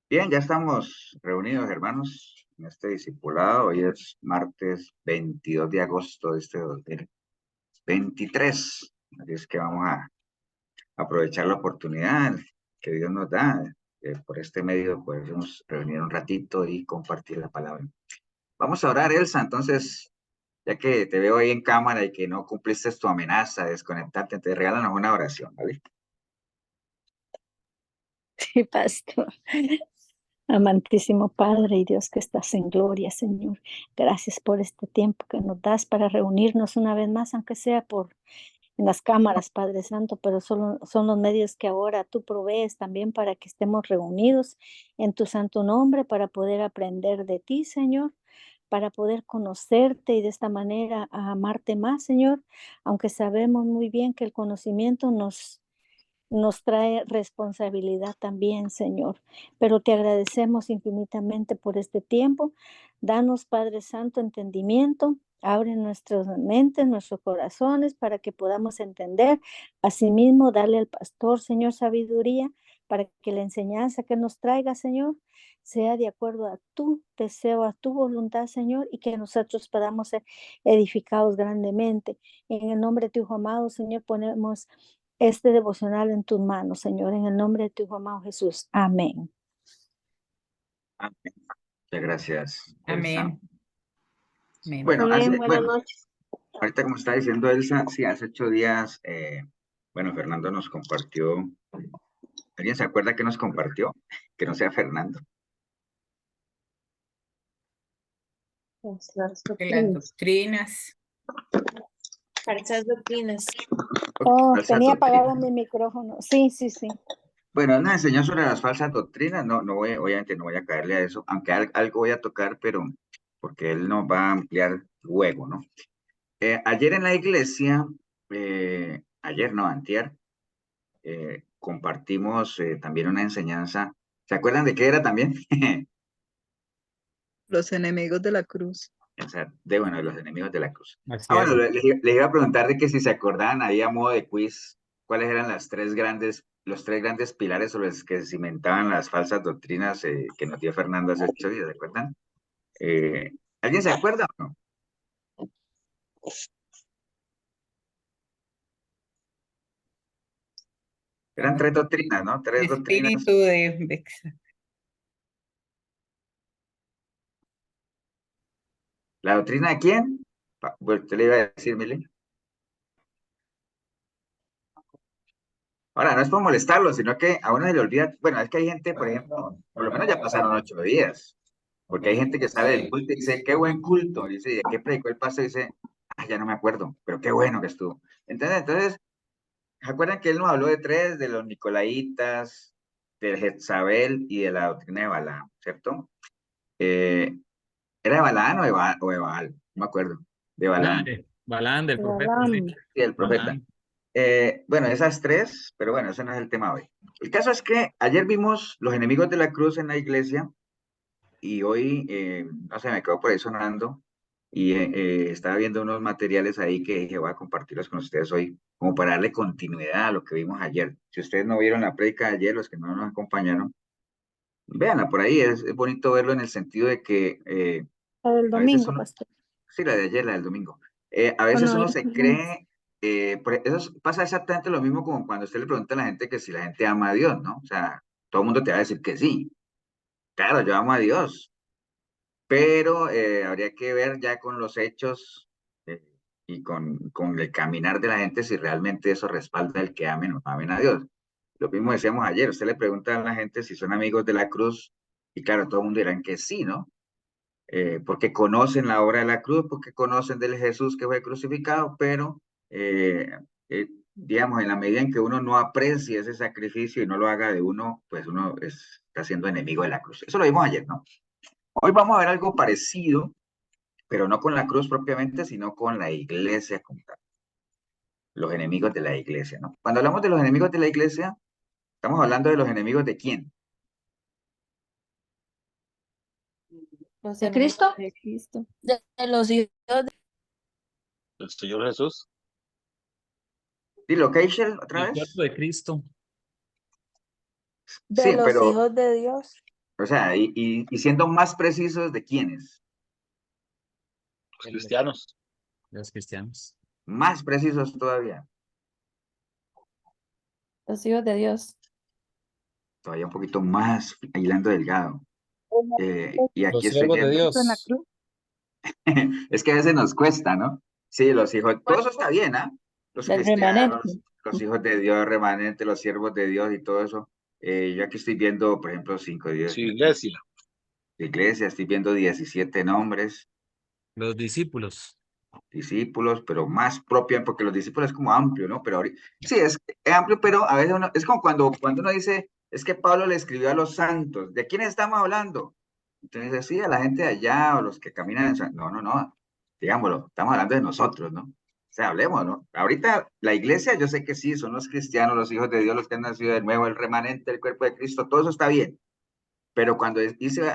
Bien, ya estamos reunidos, hermanos, en este discipulado. Hoy es martes 22 de agosto de este 2023. Así es que vamos a aprovechar la oportunidad que Dios nos da por este medio, podemos reunir un ratito y compartir la palabra. Vamos a orar, Elsa. Entonces, ya que te veo ahí en cámara y que no cumpliste tu amenaza de desconectarte, te regalan una oración, ¿vale? Sí, pastor. Amantísimo Padre y Dios que estás en gloria, Señor. Gracias por este tiempo que nos das para reunirnos una vez más, aunque sea por en las cámaras, Padre Santo, pero solo son los medios que ahora tú provees también para que estemos reunidos en tu santo nombre, para poder aprender de ti, Señor, para poder conocerte y de esta manera a amarte más, Señor, aunque sabemos muy bien que el conocimiento nos trae responsabilidad también, Señor. Pero te agradecemos infinitamente por este tiempo. Danos, Padre Santo, entendimiento. Abre nuestras mentes, nuestros corazones para que podamos entender. Asimismo, dale al pastor, Señor, sabiduría para que la enseñanza que nos traiga, Señor, sea de acuerdo a tu deseo, a tu voluntad, Señor, y que nosotros podamos ser edificados grandemente. En el nombre de tu Hijo amado, Señor, ponemos este devocional en tus manos, Señor, en el nombre de tu Hijo amado Jesús. Amén. Amén. Muchas gracias, Elsa. Amén. Amén. Bueno, Amén. Buenas noches. ahorita como está diciendo Elsa, sí, hace 8 días, bueno, Fernando nos compartió. ¿Alguien se acuerda que nos compartió? Que no sea Fernando. Las De las doctrinas. doctrinas. Falsas doctrinas. Oh, Falsas tenía apagado doctrinas. mi micrófono. Sí, sí, sí. Bueno, él nos enseñó sobre las falsas doctrinas. No voy, obviamente no voy a caerle a eso, aunque algo voy a tocar, pero porque él nos va a ampliar luego, ¿no? Ayer en la iglesia, ayer no, antier, compartimos también una enseñanza. ¿Se acuerdan de qué era también? Los enemigos de la cruz. O sea, de los enemigos de la cruz. Así Bueno, es. les iba a preguntar de que si se acordaban ahí a modo de quiz, cuáles eran los tres grandes pilares sobre los que se cimentaban las falsas doctrinas que nos dio Fernando hace 8 días, ¿se acuerdan? Eh, ¿Alguien se acuerda o no? Eran tres doctrinas, ¿no? Tres doctrinas. Espíritu de ¿La doctrina de quién? Bueno, usted le iba a decir, Mili. Ahora, no es por molestarlo, sino que a uno se le olvida, bueno, es que hay gente, por ejemplo, por lo menos ya pasaron 8 días, porque hay gente que sale del culto y dice, qué buen culto, dice, ¿y qué predicó el pastor? Y dice, ya no me acuerdo, pero qué bueno que estuvo. Entonces, ¿se acuerdan que él nos habló de tres, de los Nicolaitas, del Jezabel y de la doctrina de Balaam, ¿cierto? ¿Era de Balaam o de Baal? No me acuerdo, de Balaam, Balán del profeta, sí. Balaam. sí, el profeta. Balán. Bueno, esas tres, pero bueno, ese no es el tema hoy. El caso es que ayer vimos los enemigos de la cruz en la iglesia y hoy, no sé, me quedó por ahí sonando y estaba viendo unos materiales ahí que dije, voy a compartirlos con ustedes hoy, como para darle continuidad a lo que vimos ayer. Si ustedes no vieron la prédica de ayer, los que no nos acompañaron, véanla por ahí, es bonito verlo en el sentido de que La del a veces domingo, uno, pastor. sí, la de ayer, la del domingo. A ¿O veces no? uno se cree, eso pasa exactamente lo mismo como cuando usted le pregunta a la gente que si la gente ama a Dios, ¿no? O sea, todo el mundo te va a decir que sí. Claro, yo amo a Dios, pero habría que ver ya con los hechos eh, y con el caminar de la gente si realmente eso respalda el que amen o no amen a Dios. Lo mismo decíamos ayer, usted le pregunta a la gente si son amigos de la cruz y claro, todo el mundo dirán que sí, ¿no? Porque conocen la obra de la cruz, porque conocen del Jesús que fue crucificado, pero digamos, en la medida en que uno no aprecie ese sacrificio y no lo haga de uno, pues uno está siendo enemigo de la cruz. Eso lo vimos ayer, ¿no? Hoy vamos a ver algo parecido, pero no con la cruz propiamente, sino con la iglesia como tal. Los enemigos de la iglesia, ¿no? Cuando hablamos de los enemigos de la iglesia, estamos hablando de los enemigos de quién. Los ¿De enemigos Cristo? de Cristo. De los hijos El Señor Jesús. Dilo, Keishel, otra El vez. cuerpo de Cristo. de Sí, los pero hijos de Dios. O sea, y siendo más precisos de quiénes, Los cristianos. Los cristianos. más precisos todavía, Los hijos de Dios. todavía un poquito más hilando delgado. Y aquí Los estoy siervos de viendo, Dios. es que a veces nos cuesta, ¿no? Sí, los hijos, todo eso está bien, ¿ah? Los Del remanente. cristianos, los hijos de Dios, remanente, los siervos de Dios y todo eso. Yo aquí estoy viendo, por ejemplo, 5 de Su iglesia. iglesia, estoy viendo 17 nombres, Los discípulos. discípulos, pero más propia, porque los discípulos es como amplio, ¿no? Pero sí, es amplio, pero a veces es como cuando uno dice, es que Pablo le escribió a los santos, ¿de quiénes estamos hablando? Entonces, sí, a la gente de allá o los que caminan no, no, no, digámoslo, estamos hablando de nosotros, ¿no? O sea, hablemos, ¿no? Ahorita la iglesia, yo sé que sí, son los cristianos, los hijos de Dios, los que han nacido de nuevo, el remanente del cuerpo de Cristo, todo eso está bien. Pero cuando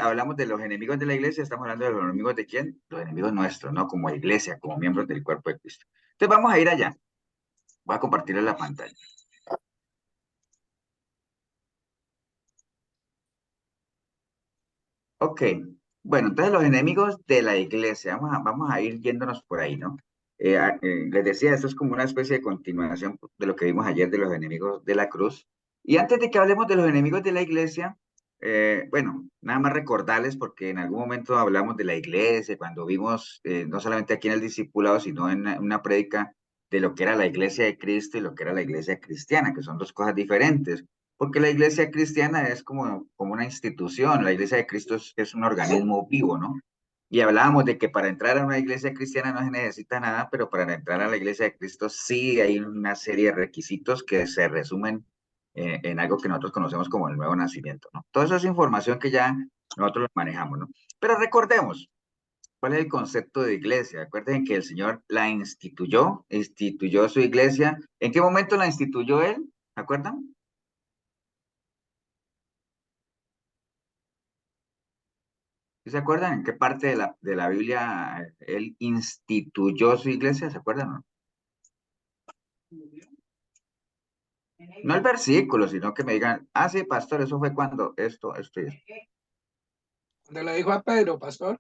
hablamos de los enemigos de la iglesia, estamos hablando de los enemigos de quién? Los enemigos nuestros, ¿no? Como iglesia, como miembros del cuerpo de Cristo. Entonces vamos a ir allá. Voy a compartirles la pantalla. Ok. Bueno, entonces los enemigos de la iglesia, vamos a ir yéndonos por ahí, ¿no? Les decía, esto es como una especie de continuación de lo que vimos ayer de los enemigos de la cruz. Y antes de que hablemos de los enemigos de la iglesia, bueno, nada más recordarles, porque en algún momento hablamos de la iglesia, cuando vimos, no solamente aquí en el discipulado, sino en una prédica de lo que era la iglesia de Cristo y lo que era la iglesia cristiana, que son dos cosas diferentes. Porque la iglesia cristiana es como una institución, la iglesia de Cristo es un organismo vivo, ¿no? Y hablábamos de que para entrar a una iglesia cristiana no se necesita nada, pero para entrar a la iglesia de Cristo sí hay una serie de requisitos que se resumen en algo que nosotros conocemos como el nuevo nacimiento, ¿no? Toda esa es información que ya nosotros manejamos, ¿no? Pero recordemos, ¿cuál es el concepto de iglesia? Acuérdense que el Señor la instituyó su iglesia. ¿En qué momento la instituyó Él? ¿Se acuerdan? ¿Sí se acuerdan en qué parte de la Biblia Él instituyó su iglesia? ¿Se acuerdan o no? No el versículo, sino que me digan, ah, sí, pastor, eso fue cuando esto y esto. Cuando le dijo a Pedro, pastor,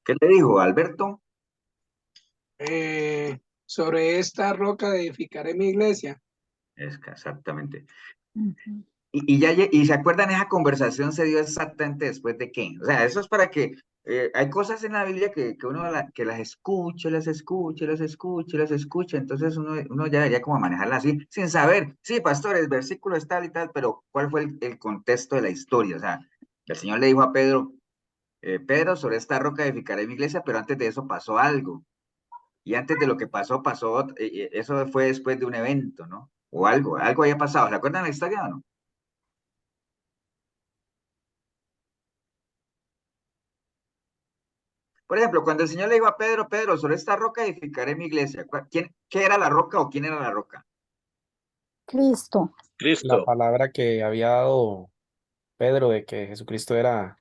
¿Qué le dijo, Alberto? sobre esta roca edificaré mi iglesia. Es que exactamente. Ujú. Y se acuerdan, esa conversación se dio exactamente después de qué. O sea, eso es para que hay cosas en la Biblia que uno que las escuche, las escuche, las escuche, las escuche. Entonces uno ya debería como manejarla así, sin saber, sí, pastor, el versículo es tal y tal, pero ¿cuál fue el contexto de la historia? O sea, el Señor le dijo a Pedro, Pedro, sobre esta roca edificaré mi iglesia, pero antes de eso pasó algo. Y antes de lo que pasó, eso fue después de un evento, ¿no? O algo había pasado. ¿Se acuerdan la historia o no? Por ejemplo, cuando el Señor le dijo a Pedro, Pedro, sobre esta roca edificaré mi iglesia. ¿Qué era la roca o quién era la roca? Cristo. La Cristo. palabra que había dado Pedro de que Jesucristo era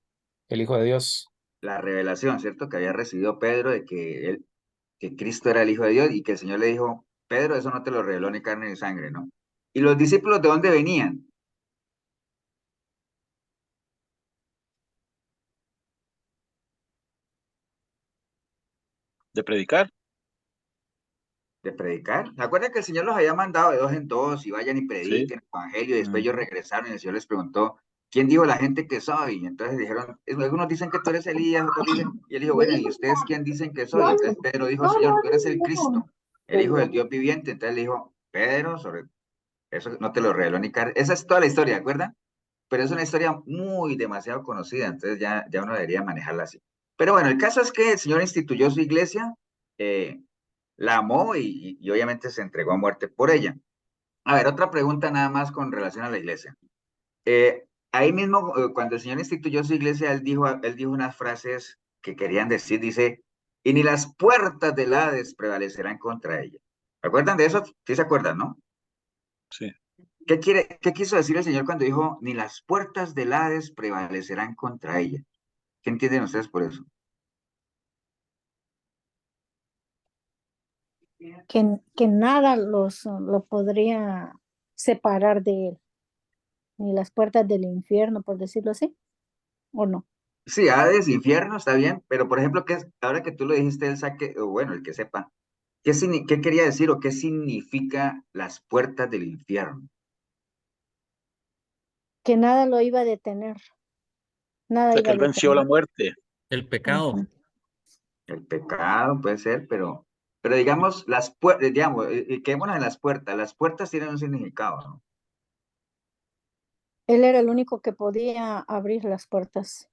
el Hijo de Dios. La revelación, ¿cierto? Que había recibido Pedro de que Cristo era el Hijo de Dios y que el Señor le dijo, Pedro, eso no te lo reveló ni carne ni sangre, ¿no? ¿Y los discípulos de dónde venían? De predicar. De predicar. ¿Se acuerdan que el Señor los había mandado de dos en dos y vayan y Sí. prediquen el evangelio? Y después ellos Ujú. regresaron y el Señor les preguntó, ¿quién dijo la gente que soy? Y entonces dijeron, algunos dicen que tú eres Elías, otros dicen, y él dijo, bueno, ¿y ustedes quién dicen que soy? Entonces Pedro dijo, Señor, tú eres el Cristo, el Hijo del Dios viviente. Entonces le dijo, Pedro, sobre eso no te lo reveló ni carne. Esa es toda la historia, ¿de acuerdo? Pero es una historia muy demasiado conocida, entonces ya uno debería manejarla así. Pero bueno, el caso es que el Señor instituyó su iglesia, eh, la amó y obviamente se entregó a muerte por ella. A ver, otra pregunta nada más con relación a la iglesia. Ahí mismo, cuando el Señor instituyó su iglesia, él dijo unas frases que querían decir, dice, y ni las puertas del Hades prevalecerán contra ella. ¿Se acuerdan de eso? Sí se acuerdan, ¿no? Sí. ¿Qué quiso decir el Señor cuando dijo, ni las puertas del Hades prevalecerán contra ella? ¿Qué entienden ustedes por eso? Que nada lo podría separar de él, ni las puertas del infierno, por decirlo así. ¿o no? Sí, Hades, infierno, está bien, pero por ejemplo, ahora que tú lo dijiste, Elsa, o bueno, el que sepa, ¿qué quería decir o qué significa las puertas del infierno? Que nada lo iba a detener, O nada sea, que iba a él venció la detener. muerte. El pecado. Ujú. El pecado puede ser, pero digamos, las puertas, digamos, quedémonos en las puertas tienen un significado, ¿no? Él era el único que podía abrir las puertas.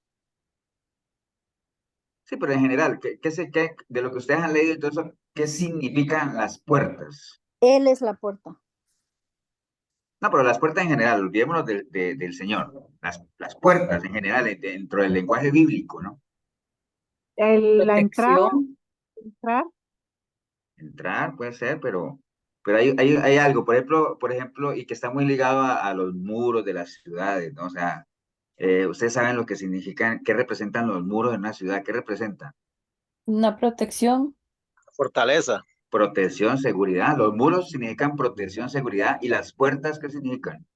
Sí, pero en general, de lo que ustedes han leído y todo eso, ¿qué significan las puertas? Él es la puerta. No, pero las puertas en general, olvidémonos del Señor, las puertas en general, dentro del lenguaje bíblico, ¿no? La entrada, Protección. entrar, Entrar puede ser, pero hay algo, por ejemplo, y que está muy ligado a los muros de las ciudades, ¿no? O sea, ustedes saben lo que significan, qué representan los muros en una ciudad, qué representan. Una protección. Fortaleza. Protección, seguridad. Los muros significan protección, seguridad, y las puertas, ¿qué significan?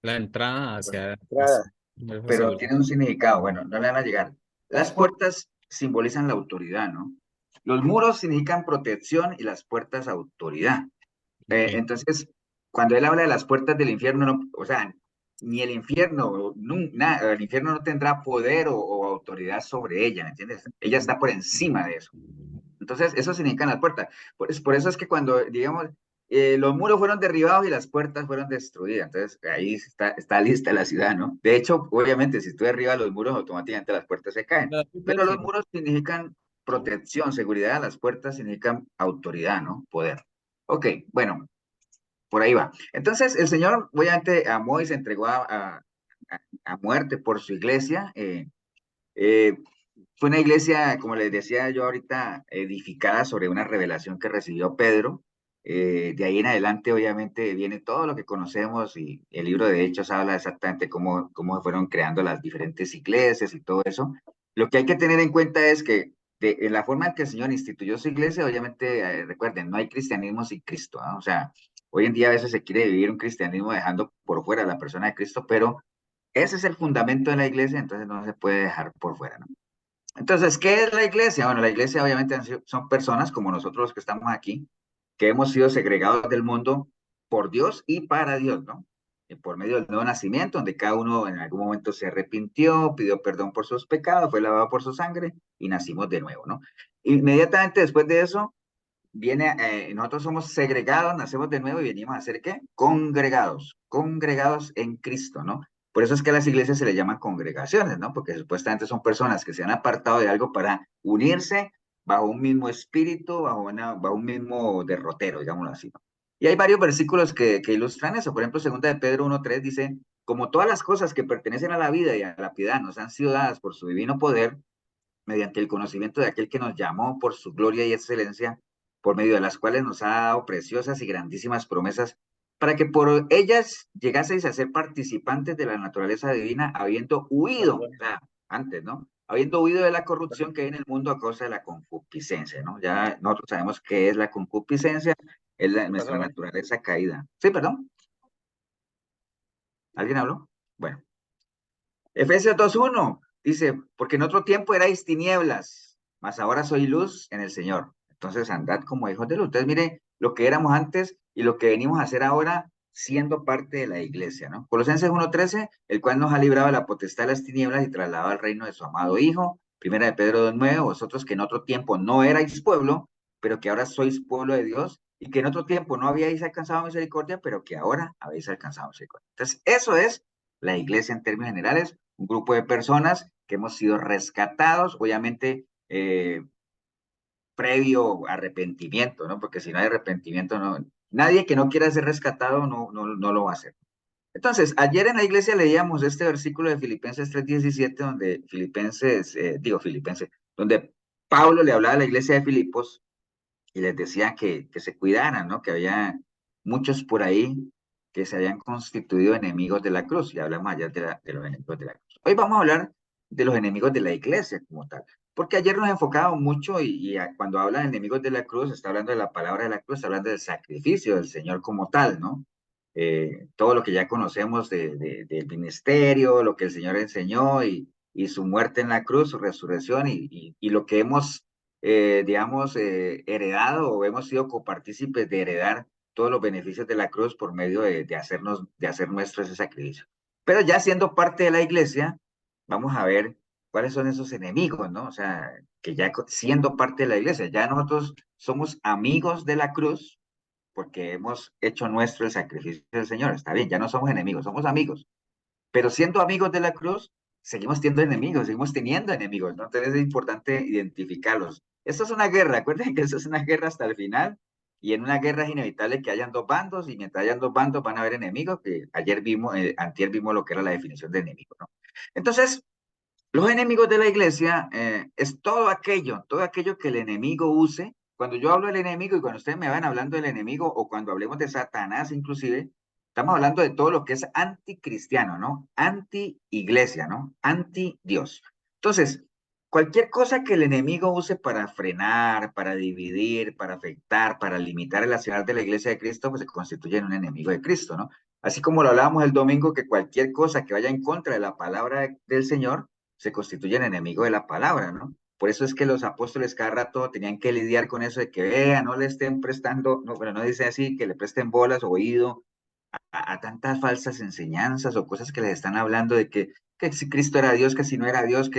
La entrada hacia Entrada. esa Pero seguridad. tienen un significado, bueno, no le van a llegar. Las puertas simbolizan la autoridad, ¿no? Los muros significan protección y las puertas autoridad. Ok. Entonces, cuando él habla de las puertas del infierno, o sea, ni el infierno, el infierno no tendrá poder o autoridad sobre ella, ¿me entiendes? Ella está por encima de eso. Entonces, eso significa las puertas. Por eso es que cuando, digamos, los muros fueron derribados y las puertas fueron destruidas, entonces ahí está lista la ciudad, ¿no? De hecho, obviamente, si tú derribas los muros, automáticamente las puertas se caen. La luz del Pero los cielo. muros significan protección, seguridad, las puertas significan autoridad, ¿no? Poder. Ok, bueno, por ahí va. Entonces, el Señor, obviamente, amó y se entregó a muerte por su iglesia. Eh, Fue una iglesia, como les decía yo ahorita, edificada sobre una revelación que recibió Pedro. De ahí en adelante, obviamente, viene todo lo que conocemos y el libro de Hechos habla exactamente cómo fueron creando las diferentes iglesias y todo eso. Lo que hay que tener en cuenta es que en la forma en que el Señor instituyó su iglesia, obviamente, recuerden, no hay cristianismo sin Cristo, ¿no? O sea, hoy en día a veces se quiere vivir un cristianismo dejando por fuera a la persona de Cristo, pero ese es el fundamento de la iglesia, entonces no se puede dejar por fuera, ¿no? Entonces, ¿qué es la iglesia? Bueno, la iglesia obviamente son personas como nosotros los que estamos aquí, que hemos sido segregados del mundo por Dios y para Dios, ¿no? Por medio del nuevo nacimiento, donde cada uno en algún momento se arrepintió, pidió perdón por sus pecados, fue lavado por su sangre y nacimos de nuevo, ¿no? Inmediatamente después de eso, nosotros somos segregados, nacemos de nuevo y venimos a ser ¿qué? Congregados en Cristo, ¿no? Por eso es que a las iglesias se le llaman congregaciones, ¿no? Porque supuestamente son personas que se han apartado de algo para unirse bajo un mismo espíritu, bajo un mismo derrotero, digámoslo así, ¿no? Y hay varios versículos que ilustran eso. Por ejemplo, segunda de Pedro 1:3 dice, como todas las cosas que pertenecen a la vida y a la piedad nos han sido dadas por su divino poder, mediante el conocimiento de aquel que nos llamó por su gloria y excelencia, por medio de las cuales nos ha dado preciosas y grandísimas promesas, para que por ellas llegaseis a ser participantes de la naturaleza divina, habiendo huido, o sea, antes, ¿no? Habiendo huido de la corrupción que hay en el mundo a causa de la concupiscencia, ¿no? Ya nosotros sabemos qué es la concupiscencia, es nuestra Perdón. naturaleza caída. Sí, perdón. ¿Alguien habló? Bueno. Efesios 2:1 dice, porque en otro tiempo erais tinieblas, mas ahora soy luz en el Señor. Entonces andad como hijos de luz. Entonces mire lo que éramos antes y lo que venimos a hacer ahora siendo parte de la iglesia, ¿no? Colosenses 1:13, el cual nos ha librado de la potestad de las tinieblas y trasladado al reino de su amado Hijo. Primera de Pedro 2:9, vosotros que en otro tiempo no erais pueblo, pero que ahora sois pueblo de Dios, y que en otro tiempo no habíais alcanzado misericordia, pero que ahora habéis alcanzado misericordia. Entonces, eso es la iglesia en términos generales, un grupo de personas que hemos sido rescatados, obviamente previo arrepentimiento, ¿no? Porque si no hay arrepentimiento, no, nadie que no quiera ser rescatado no lo va a hacer. Entonces, ayer en la iglesia leíamos este versículo de Filipenses 3:17, donde Pablo le hablaba a la iglesia de Filipos y les decía que se cuidaran, ¿no? Que había muchos por ahí que se habían constituido enemigos de la cruz, y hablamos ayer de los enemigos de la cruz. Hoy vamos a hablar de los enemigos de la iglesia como tal, porque ayer nos enfocábamos mucho cuando habla de enemigos de la cruz, está hablando de la palabra de la cruz, está hablando del sacrificio del Señor como tal, ¿no? Todo lo que ya conocemos del ministerio, lo que el Señor enseñó, y y su muerte en la cruz, su resurrección y lo que hemos, digamos, heredado o hemos sido copartícipes de heredar todos los beneficios de la cruz por medio de hacer nuestro ese sacrificio. Pero ya siendo parte de la iglesia, vamos a ver cuáles son esos enemigos, ¿no? O sea, que ya siendo parte de la iglesia, ya nosotros somos amigos de la cruz porque hemos hecho nuestro el sacrificio del Señor. Está bien, ya no somos enemigos, somos amigos. Pero siendo amigos de la cruz, seguimos teniendo enemigos, ¿no? Entonces es importante identificarlos. Esto es una guerra, acuérdense que esto es una guerra hasta el final, y en una guerra es inevitable que hayan dos bandos, y mientras hayan dos bandos van a haber enemigos, que antier vimos lo que era la definición de enemigo, ¿no? Entonces, los enemigos de la iglesia es todo aquello que el enemigo use. Cuando yo hablo del enemigo y cuando ustedes me van hablando del enemigo o cuando hablemos de Satanás inclusive, estamos hablando de todo lo que es anticristiano, ¿no? Anti-iglesia, ¿no? Anti-Dios. Entonces, cualquier cosa que el enemigo use para frenar, para dividir, para afectar, para limitar el accionar de la iglesia de Cristo, pues se constituye en un enemigo de Cristo, ¿no? Así como lo hablábamos el domingo, que cualquier cosa que vaya en contra de la palabra del Señor, se constituyen enemigos de la palabra, ¿no? Por eso es que los apóstoles cada rato tenían que lidiar con eso de que vean, no le estén prestando, no, pero no dice así, que le presten bolas o oído a tantas falsas enseñanzas o cosas que les están hablando de que si Cristo era Dios, que si no era Dios,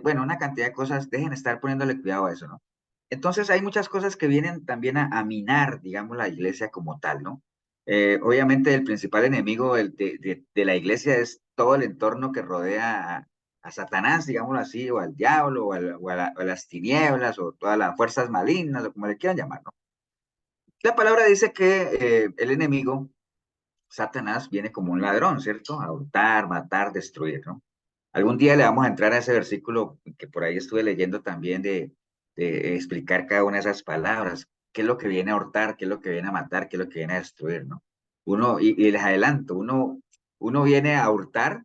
bueno, una cantidad de cosas, dejen de estar poniéndole cuidado a eso, ¿no? Entonces hay muchas cosas que vienen también a minar, digamos, la iglesia como tal, ¿no? Obviamente el principal enemigo de la iglesia es todo el entorno que rodea a Satanás, digámoslo así, o al diablo, o a las tinieblas, o todas las fuerzas malignas, o como le quieran llamar, ¿no? La palabra dice que el enemigo, Satanás, viene como un ladrón, ¿cierto? A hurtar, matar, destruir, ¿no? Algún día le vamos a entrar a ese versículo que por ahí estuve leyendo también de explicar cada una de esas palabras, qué es lo que viene a hurtar, qué es lo que viene a matar, qué es lo que viene a destruir, ¿no? Y les adelanto, uno viene a hurtar,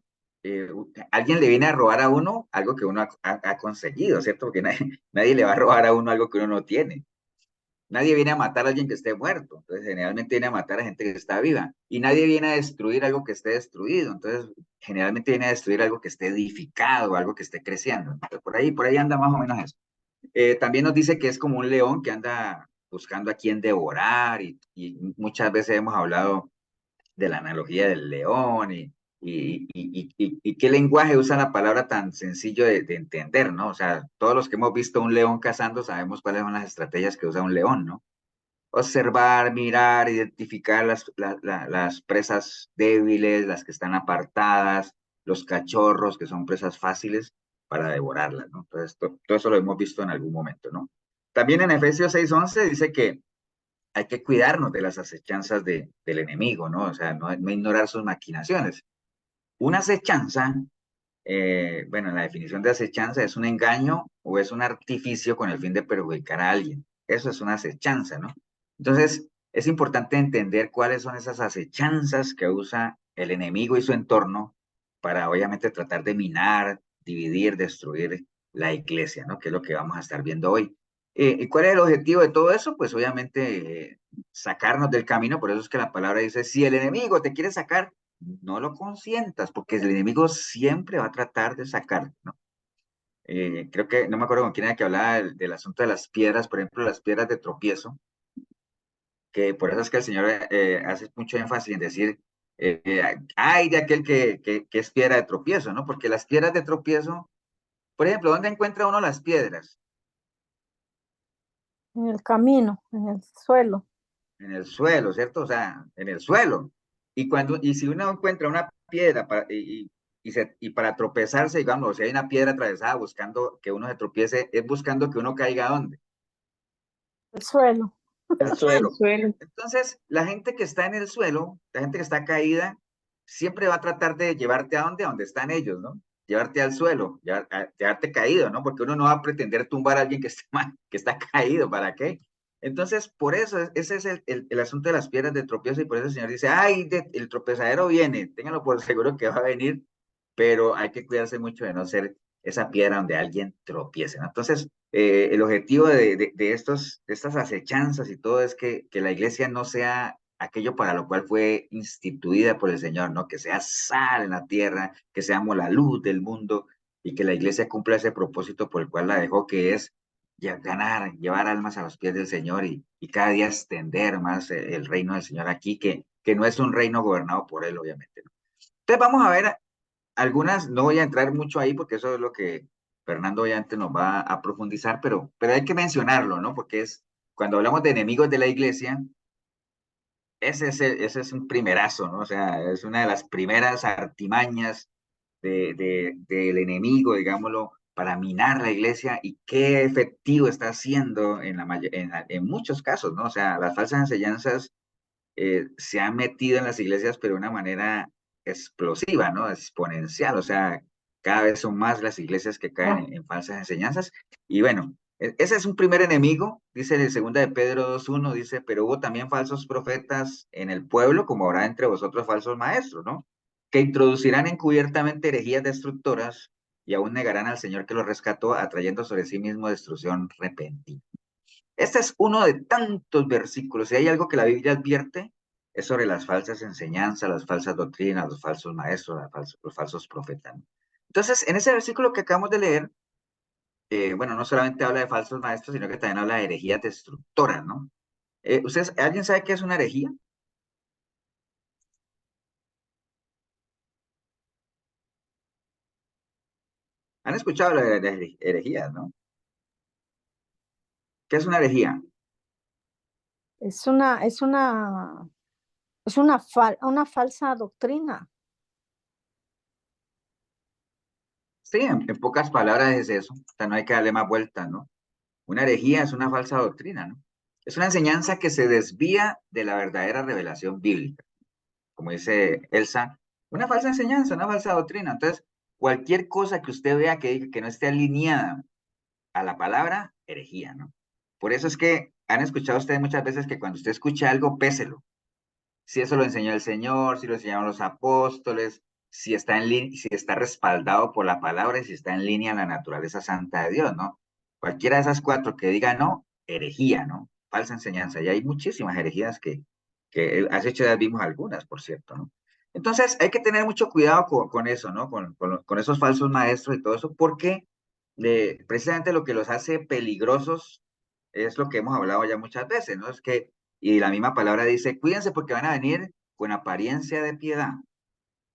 alguien le viene a robar a uno algo que uno ha conseguido, ¿cierto? Porque nadie le va a robar a uno algo que uno no tiene. Nadie viene a matar a alguien que esté muerto, entonces generalmente viene a matar a gente que está viva. Y nadie viene a destruir algo que esté destruido, entonces generalmente viene a destruir algo que esté edificado, algo que esté creciendo. Entonces, por ahí anda más o menos eso. También nos dice que es como un león que anda buscando a quien devorar y muchas veces hemos hablado de la analogía del león y qué lenguaje usa la palabra tan sencillo de entender, ¿no? O sea, todos los que hemos visto un león cazando sabemos cuáles son las estrategias que usa un león, ¿no? Observar, mirar, identificar las presas débiles, las que están apartadas, los cachorros que son presas fáciles para devorarlas, ¿no? Entonces, todo eso lo hemos visto en algún momento, ¿no? También en Efesios 6:11 dice que hay que cuidarnos de las acechanzas del enemigo, ¿no? O sea, no ignorar sus maquinaciones. Una acechanza, bueno, la definición de acechanza es un engaño o es un artificio con el fin de perjudicar a alguien. Eso es una acechanza, ¿no? Entonces, es importante entender cuáles son esas acechanzas que usa el enemigo y su entorno para, obviamente, tratar de minar, dividir, destruir la iglesia, ¿no? Que es lo que vamos a estar viendo hoy. ¿Y cuál es el objetivo de todo eso? Pues obviamente sacarnos del camino, por eso es que la palabra dice, si el enemigo te quiere sacar, no lo consientas, porque el enemigo siempre va a tratar de sacarte, ¿no? Creo que, no me acuerdo con quién era que hablaba del asunto de las piedras, por ejemplo, las piedras de tropiezo, que por eso es que el Señor hace mucho énfasis en decir, ay de aquel que es piedra de tropiezo, ¿no? Porque las piedras de tropiezo, por ejemplo, ¿dónde encuentra uno las piedras? En el camino, en el suelo. En el suelo, ¿cierto? O sea, en el suelo. Y si uno encuentra una piedra y para tropezarse, digamos, si hay una piedra atravesada buscando que uno se tropiece, es buscando que uno caiga ¿a dónde? El suelo. Al suelo. Suelo. Entonces, la gente que está en el suelo, la gente que está caída, siempre va a tratar de llevarte ¿a dónde? A donde están ellos, ¿no? Llevarte al suelo, llevarte caído, ¿no? Porque uno no va a pretender tumbar a alguien que está, que está caído, ¿para qué? Entonces, por eso, ese es el asunto de las piedras de tropiezo y por eso el Señor dice, ay, el tropezadero viene, ténganlo por seguro que va a venir, pero hay que cuidarse mucho de no ser esa piedra donde alguien tropiece, ¿no? Entonces, el objetivo de estas acechanzas y todo es que la iglesia no sea aquello para lo cual fue instituida por el Señor, ¿no? Que sea sal en la tierra, que seamos la luz del mundo, y que la iglesia cumpla ese propósito por el cual la dejó, que es ganar, llevar almas a los pies del Señor y cada día extender más el reino del Señor aquí, que no es un reino gobernado por Él, obviamente, ¿no? Entonces vamos a ver algunas, no voy a entrar mucho ahí porque eso es lo que Fernando obviamente nos va a profundizar, pero hay que mencionarlo, ¿no? Porque es, cuando hablamos de enemigos de la iglesia, ese es un primerazo, ¿no? O sea, es una de las primeras artimañas del enemigo, digámoslo, para minar la iglesia y qué efectivo está haciendo en muchos casos, ¿no? O sea, las falsas enseñanzas se han metido en las iglesias, pero de una manera explosiva, ¿no? Exponencial, o sea, cada vez son más las iglesias que caen en falsas enseñanzas. Y bueno, ese es un primer enemigo, dice en 2 de Pedro 2:1, dice, pero hubo también falsos profetas en el pueblo, como habrá entre vosotros falsos maestros, ¿no? Que introducirán encubiertamente herejías destructoras y aún negarán al Señor que los rescató, atrayendo sobre sí mismo destrucción repentina. Este es uno de tantos versículos. Si hay algo que la Biblia advierte, es sobre las falsas enseñanzas, las falsas doctrinas, los falsos maestros, los falsos profetas, ¿no? Entonces, en ese versículo que acabamos de leer, bueno, no solamente habla de falsos maestros, sino que también habla de herejías destructoras, ¿no? ¿Alguien sabe qué es una herejía? ¿Han escuchado de herejías, no? ¿Qué es una herejía? Es una falsa doctrina. Sí, en pocas palabras es eso. O sea, no hay que darle más vueltas, ¿no? Una herejía es una falsa doctrina, ¿no? Es una enseñanza que se desvía de la verdadera revelación bíblica. Como dice Elsa, una falsa enseñanza, una falsa doctrina. Entonces, cualquier cosa que usted vea que diga que no esté alineada a la palabra, herejía, ¿no? Por eso es que han escuchado ustedes muchas veces que cuando usted escuche algo, péselo. Si eso lo enseñó el Señor, si lo enseñaron los apóstoles, si está respaldado por la palabra y si está en línea a la naturaleza santa de Dios, ¿no? Cualquiera de esas cuatro que diga no, herejía, ¿no? Falsa enseñanza. Y hay muchísimas herejías que hace hecho ya vimos algunas, por cierto, ¿no? Entonces hay que tener mucho cuidado con eso, ¿no? Con esos falsos maestros y todo eso, porque precisamente lo que los hace peligrosos es lo que hemos hablado ya muchas veces, ¿no? Es que, y la misma palabra dice, cuídense porque van a venir con apariencia de piedad.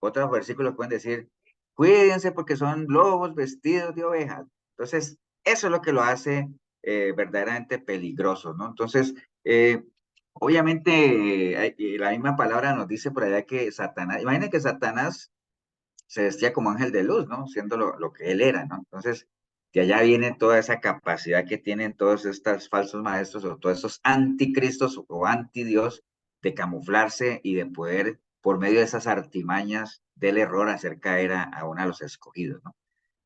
Otros versículos pueden decir, cuídense porque son lobos vestidos de ovejas. Entonces, eso es lo que lo hace verdaderamente peligroso, ¿no? Entonces, obviamente, la misma palabra nos dice por allá que Satanás, imaginen que Satanás se vestía como ángel de luz, ¿no? Siendo lo que él era, ¿no? Entonces, de allá viene toda esa capacidad que tienen todos estos falsos maestros o todos esos anticristos o antidios de camuflarse y de poder, por medio de esas artimañas del error, hacer caer a uno de los escogidos, ¿no?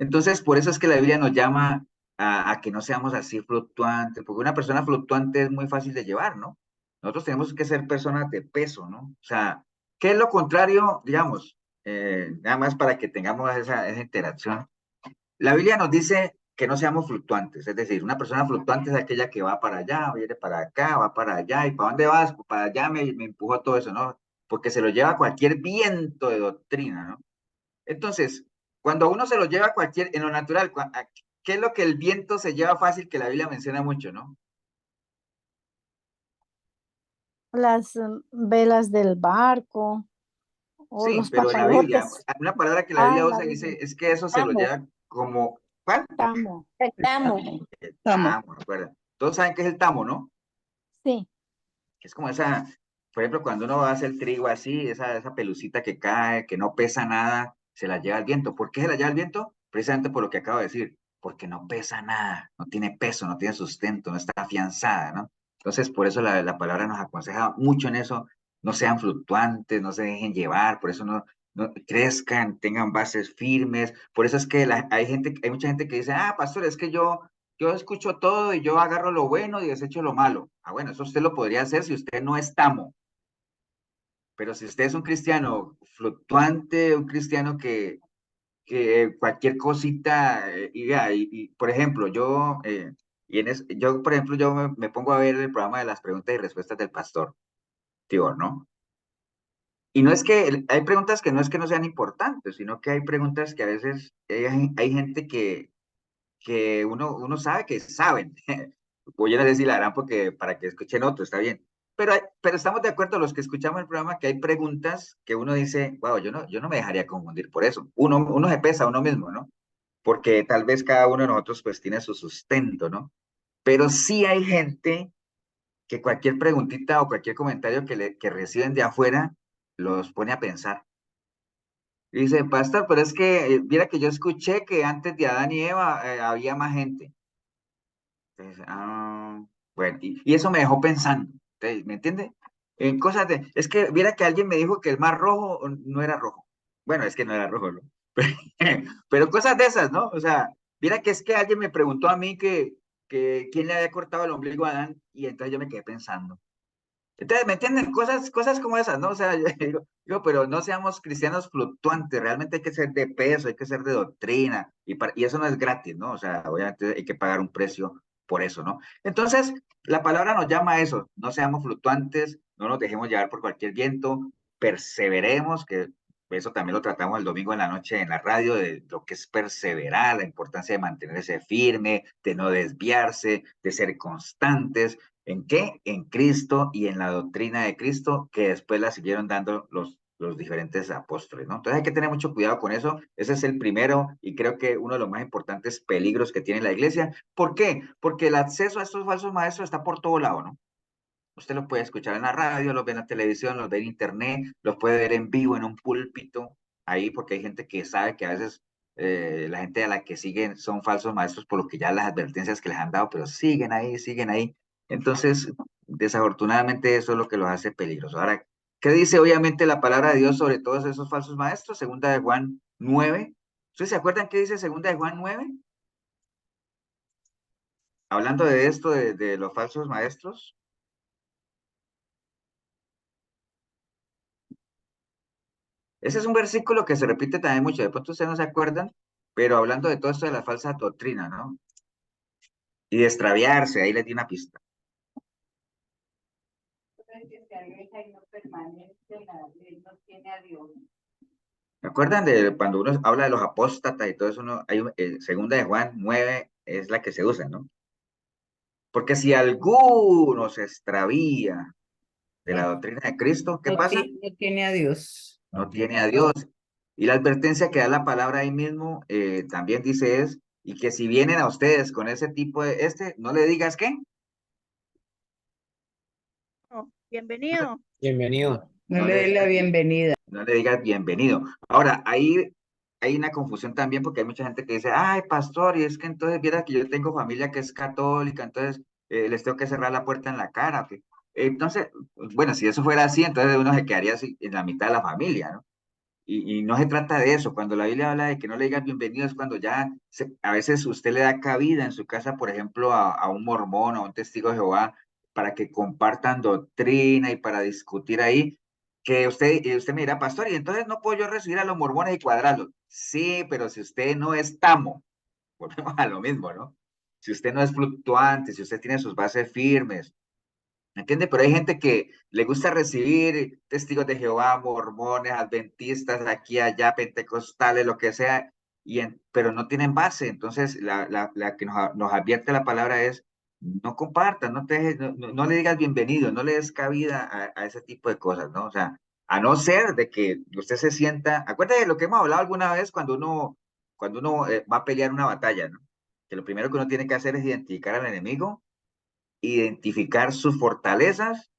Entonces, por eso es que la Biblia nos llama a que no seamos así fluctuantes, porque una persona fluctuante es muy fácil de llevar, ¿no? Nosotros tenemos que ser personas de peso, ¿no? O sea, ¿qué es lo contrario, digamos? Nada más para que tengamos esa interacción. La Biblia nos dice que no seamos fluctuantes, es decir, una persona fluctuante es aquella que va para allá, viene para acá, va para allá, ¿y para dónde vas? Pues para allá me empujó todo eso, ¿no? Porque se lo lleva cualquier viento de doctrina, ¿no? Entonces, cuando uno se lo lleva cualquier, en lo natural, ¿qué es lo que el viento se lleva fácil que la Biblia menciona mucho, ¿no? Las velas del barco o Sí, los pero en la Biblia, papalotes. una palabra que la Ah, Biblia en la usa Biblia. dice, es que eso se lo Tamo, lleva como, ¿cuál? Tamo. el tamo. El Tamo. tamo, recuerda. Todos saben qué es el tamo, ¿no? Sí. Es como esa, por ejemplo, cuando uno hace el trigo así, esa pelucita que cae, que no pesa nada, se la lleva el viento. ¿Por qué se la lleva el viento? Precisamente por lo que acabo de decir, porque no pesa nada, no tiene peso, no tiene sustento, no está afianzada, ¿no? Entonces, por eso la palabra nos aconseja mucho en eso, no sean fluctuantes, no se dejen llevar, por eso no crezcan, tengan bases firmes. Por eso es que hay mucha gente que dice, ah, pastor, es que yo escucho todo y yo agarro lo bueno y desecho lo malo. Ah, bueno, eso usted lo podría hacer si usted no es tamo. Pero si usted es un cristiano fluctuante, un cristiano que cualquier cosita, por ejemplo, yo, por ejemplo, yo me pongo a ver el programa de las preguntas y respuestas del pastor, Tibor, ¿no? Y no es que, hay preguntas que no es que no sean importantes, sino que hay preguntas que a veces hay gente que uno sabe que saben. O yo no sé si la harán porque para que escuchen otro, está bien. Pero estamos de acuerdo los que escuchamos el programa que hay preguntas que uno dice, wow, yo no me dejaría confundir por eso. Uno se pesa a uno mismo, ¿no? Porque tal vez cada uno de nosotros pues tiene su sustento, ¿no? Pero sí hay gente que cualquier preguntita o cualquier comentario que reciben de afuera los pone a pensar. Y dice, pastor, pero es que, mira que yo escuché que antes de Adán y Eva había más gente. Entonces, bueno, y eso me dejó pensando, ¿me entiende? En cosas es que, mira que alguien me dijo que el mar rojo no era rojo. Bueno, es que no era rojo, ¿no? Pero cosas de esas, ¿no? O sea, mira que es que alguien me preguntó a mí que quién le había cortado el ombligo a Adán, y entonces yo me quedé pensando. Entonces, ¿me entienden? Cosas como esas, ¿no? O sea, yo pero no seamos cristianos fluctuantes, realmente hay que ser de peso, hay que ser de doctrina, y eso no es gratis, ¿no? O sea, obviamente hay que pagar un precio por eso, ¿no? Entonces, la palabra nos llama a eso, no seamos fluctuantes, no nos dejemos llevar por cualquier viento, perseveremos, que eso también lo tratamos el domingo en la noche en la radio, de lo que es perseverar, la importancia de mantenerse firme, de no desviarse, de ser constantes. ¿En qué? En Cristo y en la doctrina de Cristo, que después la siguieron dando los diferentes apóstoles, ¿no? Entonces hay que tener mucho cuidado con eso. Ese es el primero y creo que uno de los más importantes peligros que tiene la iglesia. ¿Por qué? Porque el acceso a estos falsos maestros está por todo lado, ¿no? Usted los puede escuchar en la radio, los ve en la televisión, los ve en internet, los puede ver en vivo en un púlpito, ahí porque hay gente que sabe que a veces la gente a la que siguen son falsos maestros por lo que ya las advertencias que les han dado, pero siguen ahí, siguen ahí. Entonces, desafortunadamente eso es lo que los hace peligrosos. Ahora, ¿qué dice obviamente la palabra de Dios sobre todos esos falsos maestros? Segunda de Juan 9. ¿Ustedes se acuerdan qué dice segunda de Juan 9? Hablando de esto, de los falsos maestros. Ese es un versículo que se repite también mucho, de pronto ustedes no se acuerdan, pero hablando de todo esto de la falsa doctrina, ¿no? Y de extraviarse, ahí les di una pista. ¿Se acuerdan de cuando uno habla de los apóstatas y todo eso? Segunda de Juan 9 es la que se usa, ¿no? Porque si alguno se extravía de la doctrina de Cristo, ¿qué pasa? No tiene a Dios. No tiene a Dios. Y la advertencia que da la palabra ahí mismo también dice y que si vienen a ustedes con ese tipo no le digas qué. Bienvenido. Bienvenido. No le dé la bienvenida. No le digas bienvenido. Ahora, ahí hay una confusión también porque hay mucha gente que dice, ay, pastor, y es que entonces viera que yo tengo familia que es católica, entonces les tengo que cerrar la puerta en la cara. ¿Ok? Entonces, bueno, si eso fuera así, entonces uno se quedaría así en la mitad de la familia, ¿no? Y no se trata de eso. Cuando la Biblia habla de que no le digas bienvenido es cuando ya a veces usted le da cabida en su casa, por ejemplo, a un mormón, a un testigo de Jehová, para que compartan doctrina y para discutir ahí, que usted me dirá, pastor, y entonces no puedo yo recibir a los mormones y cuadrarlos. Sí, pero si usted no es tamo, volvemos a lo mismo, ¿no? Si usted no es fluctuante, si usted tiene sus bases firmes, ¿me entiende? Pero hay gente que le gusta recibir testigos de Jehová, mormones, adventistas, aquí, allá, pentecostales, lo que sea, pero no tienen base. Entonces, la que nos advierte la palabra es, no compartan, no le digas bienvenido, no le des cabida a ese tipo de cosas, ¿no? O sea, a no ser de que usted se sienta, acuérdate de lo que hemos hablado alguna vez cuando uno va a pelear una batalla, ¿no? Que lo primero que uno tiene que hacer es identificar al enemigo, identificar sus fortalezas,